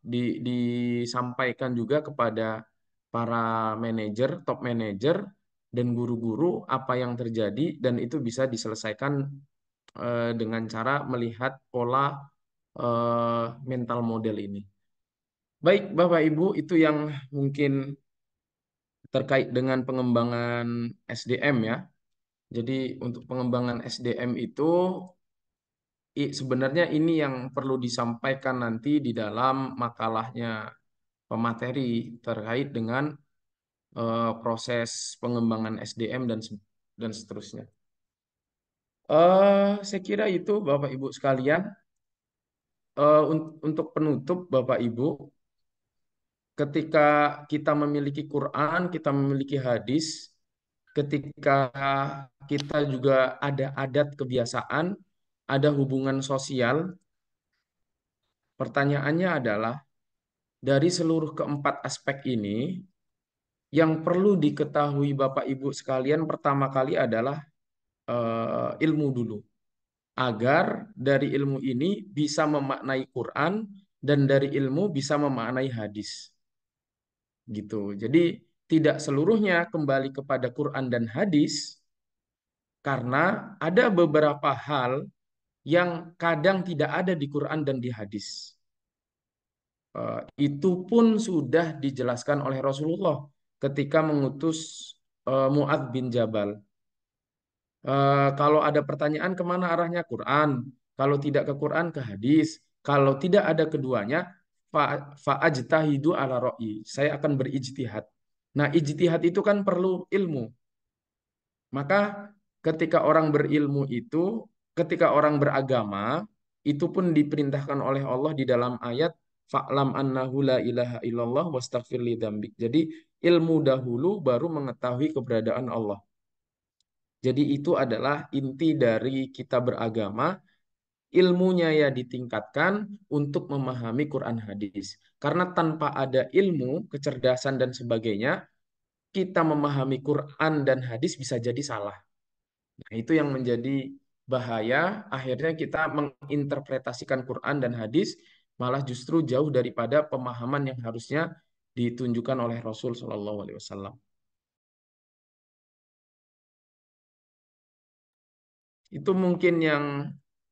disampaikan juga kepada para manajer, top manajer dan guru-guru apa yang terjadi dan itu bisa diselesaikan dengan cara melihat pola mental model ini. Baik Bapak Ibu, itu yang mungkin terkait dengan pengembangan SDM ya. Jadi untuk pengembangan SDM itu sebenarnya ini yang perlu disampaikan nanti di dalam makalahnya pemateri terkait dengan proses pengembangan SDM dan seterusnya. Saya kira itu Bapak Ibu sekalian. Untuk penutup Bapak Ibu, ketika kita memiliki Quran, kita memiliki hadis, ketika kita juga ada adat kebiasaan, ada hubungan sosial, pertanyaannya adalah dari seluruh keempat aspek ini, yang perlu diketahui Bapak Ibu sekalian pertama kali adalah ilmu dulu. Agar dari ilmu ini bisa memaknai Quran dan dari ilmu bisa memaknai hadis. Gitu. Jadi tidak seluruhnya kembali kepada Quran dan hadis karena ada beberapa hal yang kadang tidak ada di Quran dan di hadis. Itu pun sudah dijelaskan oleh Rasulullah ketika mengutus Mu'adz bin Jabal. Kalau ada pertanyaan kemana arahnya Quran, kalau tidak ke Quran ke hadis, kalau tidak ada keduanya fa'ajtahidu ala ro'i. Saya akan berijtihad. Nah, ijtihad itu kan perlu ilmu. Maka ketika orang berilmu itu, ketika orang beragama, itu pun diperintahkan oleh Allah di dalam ayat fa'lam annahu la ilaha illallah wastaghfir li dzambik. Jadi ilmu dahulu baru mengetahui keberadaan Allah. Jadi itu adalah inti dari kita beragama, ilmunya ya ditingkatkan untuk memahami Quran hadis. Karena tanpa ada ilmu, kecerdasan dan sebagainya, kita memahami Quran dan hadis bisa jadi salah. Nah, itu yang menjadi bahaya, akhirnya kita menginterpretasikan Quran dan hadis malah justru jauh daripada pemahaman yang harusnya ditunjukkan oleh Rasul Shallallahu Alaihi Wasallam. Itu mungkin yang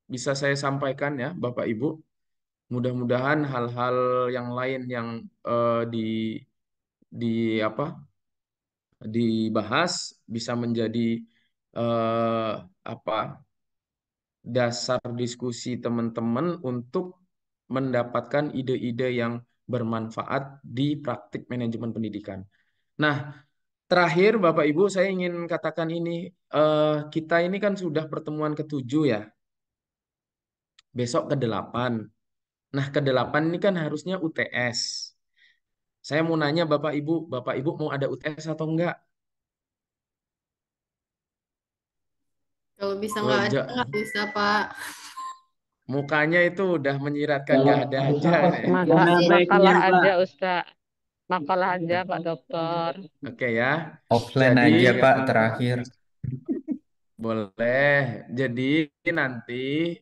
bisa saya sampaikan ya, Bapak Ibu. Mudah-mudahan hal-hal yang lain yang di apa dibahas bisa menjadi eh, apa dasar diskusi teman-teman untuk mendapatkan ide-ide yang bermanfaat di praktik manajemen pendidikan. Nah, terakhir Bapak Ibu saya ingin katakan ini, kita ini kan sudah pertemuan ke-7 ya. Besok ke-8. Nah, ke-8 ini kan harusnya UTS. Saya mau nanya Bapak Ibu mau ada UTS atau enggak? Kalau bisa nggak ada, nggak bisa, Pak. Mukanya itu udah menyiratkan nggak ada aja nih. Makalah aja, Ustaz. Makalah aja, Pak Dokter. Oke ya. Offline Jadi aja Pak terakhir. boleh. Jadi nanti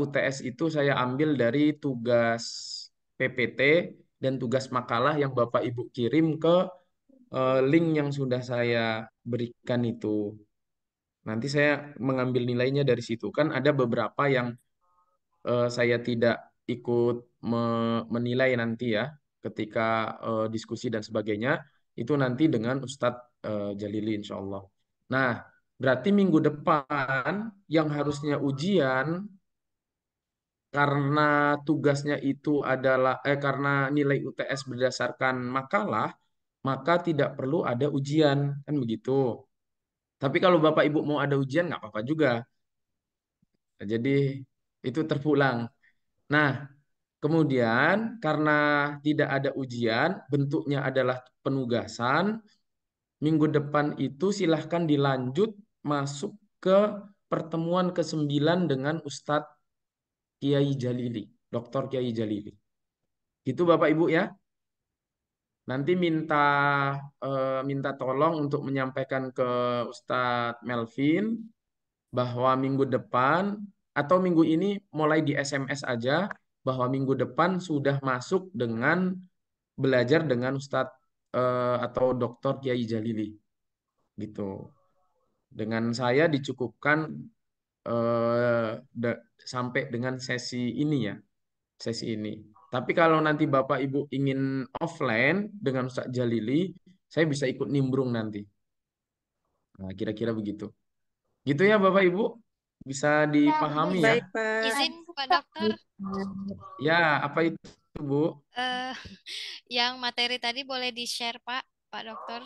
UTS itu saya ambil dari tugas PPT dan tugas makalah yang Bapak Ibu kirim ke link yang sudah saya berikan itu. Nanti saya mengambil nilainya dari situ. Kan ada beberapa yang saya tidak ikut menilai nanti ya ketika diskusi dan sebagainya. Itu nanti dengan Ustadz Jalili insya Allah. Nah, berarti minggu depan yang harusnya ujian karena tugasnya itu adalah karena nilai UTS berdasarkan makalah, maka tidak perlu ada ujian, kan begitu. Tapi kalau Bapak Ibu mau ada ujian nggak apa-apa juga. Jadi itu terpulang. Nah, kemudian karena tidak ada ujian, bentuknya adalah penugasan. Minggu depan itu silahkan dilanjut masuk ke pertemuan ke-9 dengan Ustadz Kiai Jalili, Dr. Kiai Jalili. Gitu Bapak Ibu ya. Nanti minta tolong untuk menyampaikan ke Ustadz Melvin bahwa minggu depan atau minggu ini mulai di SMS aja bahwa minggu depan sudah masuk dengan belajar dengan Ustadz atau Dr. Kiai Jalili gitu. Dengan saya dicukupkan sampai dengan sesi ini ya, sesi ini. Tapi kalau nanti Bapak Ibu ingin offline dengan Ustadz Jalili, saya bisa ikut nimbrung nanti. Nah, kira-kira begitu. Gitu ya Bapak Ibu? Bisa dipahami ya? Baik, Pak. Izin Pak Dokter, Ya, apa itu Bu? yang materi tadi boleh di-share Pak Dokter.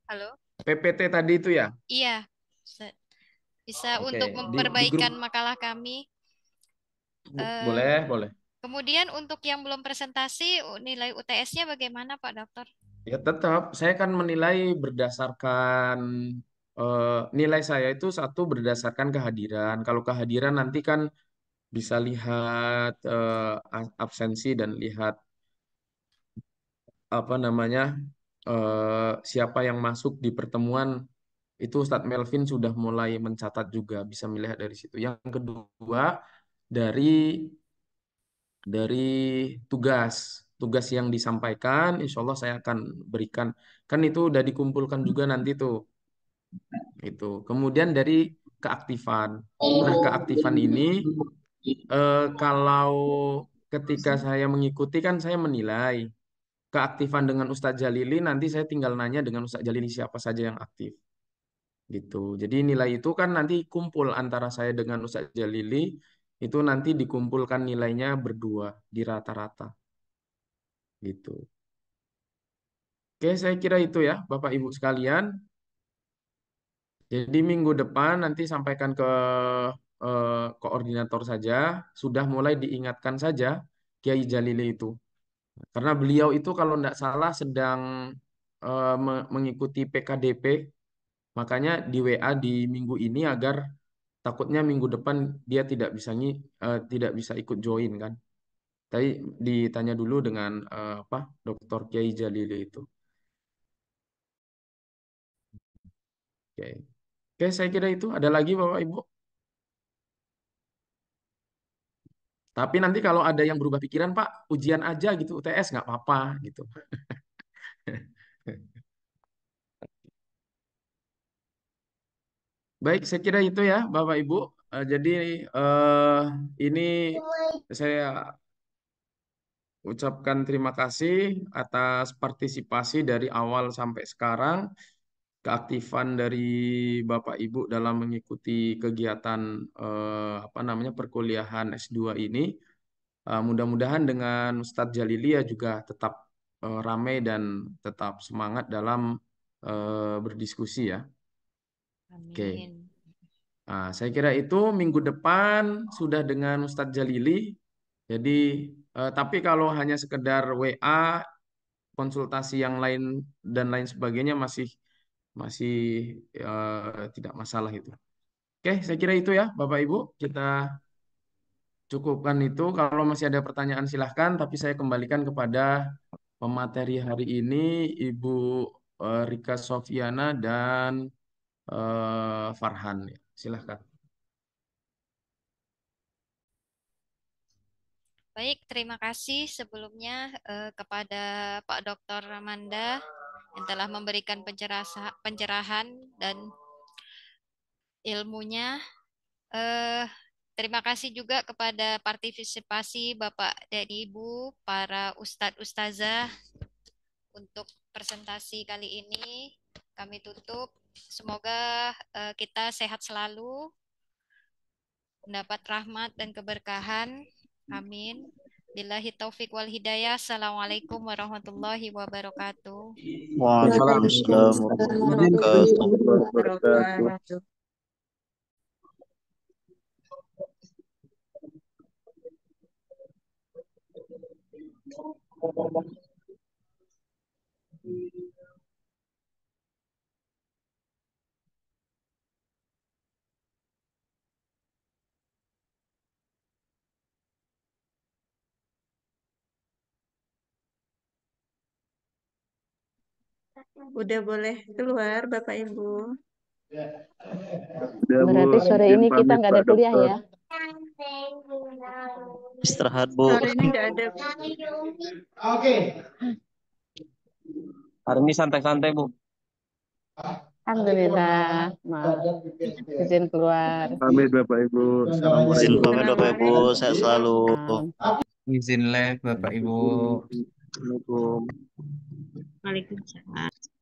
Halo? PPT tadi itu ya? Iya, bisa Oke, untuk di memperbaikan grup makalah kami. boleh, boleh. Kemudian untuk yang belum presentasi, nilai UTS-nya bagaimana Pak Dokter? Ya tetap, saya kan menilai berdasarkan nilai saya itu satu berdasarkan kehadiran. Kalau kehadiran nanti kan bisa lihat absensi dan lihat apa namanya siapa yang masuk di pertemuan itu Ustadz Melvin sudah mulai mencatat juga bisa melihat dari situ. Yang kedua dari dari tugas yang disampaikan, insya Allah saya akan berikan. Kan itu udah dikumpulkan juga nanti tuh. Itu. Kemudian dari keaktifan. Nah, keaktifan ini kalau ketika saya mengikuti kan saya menilai keaktifan dengan Ustadz Jalili, nanti saya tinggal nanya dengan Ustadz Jalili siapa saja yang aktif. Gitu. Jadi nilai itu kan nanti kumpul antara saya dengan Ustadz Jalili, itu nanti dikumpulkan nilainya berdua di rata-rata. Gitu. Oke, saya kira itu ya, Bapak Ibu sekalian. Jadi minggu depan nanti sampaikan ke koordinator saja, sudah mulai diingatkan saja Kiai Jalili itu. Karena beliau itu kalau tidak salah sedang mengikuti PKDP, makanya di WA di minggu ini agar takutnya minggu depan dia tidak bisa ikut join kan. Tapi ditanya dulu dengan Dr. Kiai Jalili itu. Oke. Oke, saya kira itu. Ada lagi Bapak Ibu? Tapi nanti kalau ada yang berubah pikiran, Pak, ujian aja gitu, UTS nggak apa-apa gitu. Baik, saya kira itu ya, Bapak Ibu. Jadi ini saya ucapkan terima kasih atas partisipasi dari awal sampai sekarang, keaktifan dari Bapak Ibu dalam mengikuti kegiatan perkuliahan S2 ini. Mudah-mudahan dengan Ustadz Jalilia juga tetap ramai dan tetap semangat dalam berdiskusi ya. Oke. Amin. Nah, saya kira itu minggu depan sudah dengan Ustadz Jalili. Jadi, tapi kalau hanya sekedar WA, konsultasi yang lain dan lain sebagainya masih tidak masalah itu. Oke, saya kira itu ya, Bapak Ibu. Kita cukupkan itu. Kalau masih ada pertanyaan silahkan, tapi saya kembalikan kepada pemateri hari ini, Ibu Rika Sofiana dan Farhan. Silahkan. Baik, terima kasih sebelumnya kepada Pak Dr. Ramanda yang telah memberikan pencerahan dan ilmunya. Terima kasih juga kepada partisipasi Bapak dan Ibu, para Ustadz Ustazah untuk presentasi kali ini. Kami tutup. Semoga kita sehat selalu, mendapat rahmat dan keberkahan. Amin. Billahi taufik wal hidayah. Assalamualaikum warahmatullahi wabarakatuh. Waalaikumsalam warahmatullahi wabarakatuh. Udah boleh keluar Bapak Ibu. Berarti sore ini kita nggak ada kuliah ya? Istirahat Bu. Sore ini nggak ada. Oke. Hari ini santai-santai Bu. Alhamdulillah. Maaf. Izin keluar. Pamit Bapak Ibu. Izin pamit Bapak Ibu. Sehat selalu. Izin live Bapak Ibu. Assalamualaikum. Waalaikumsalam.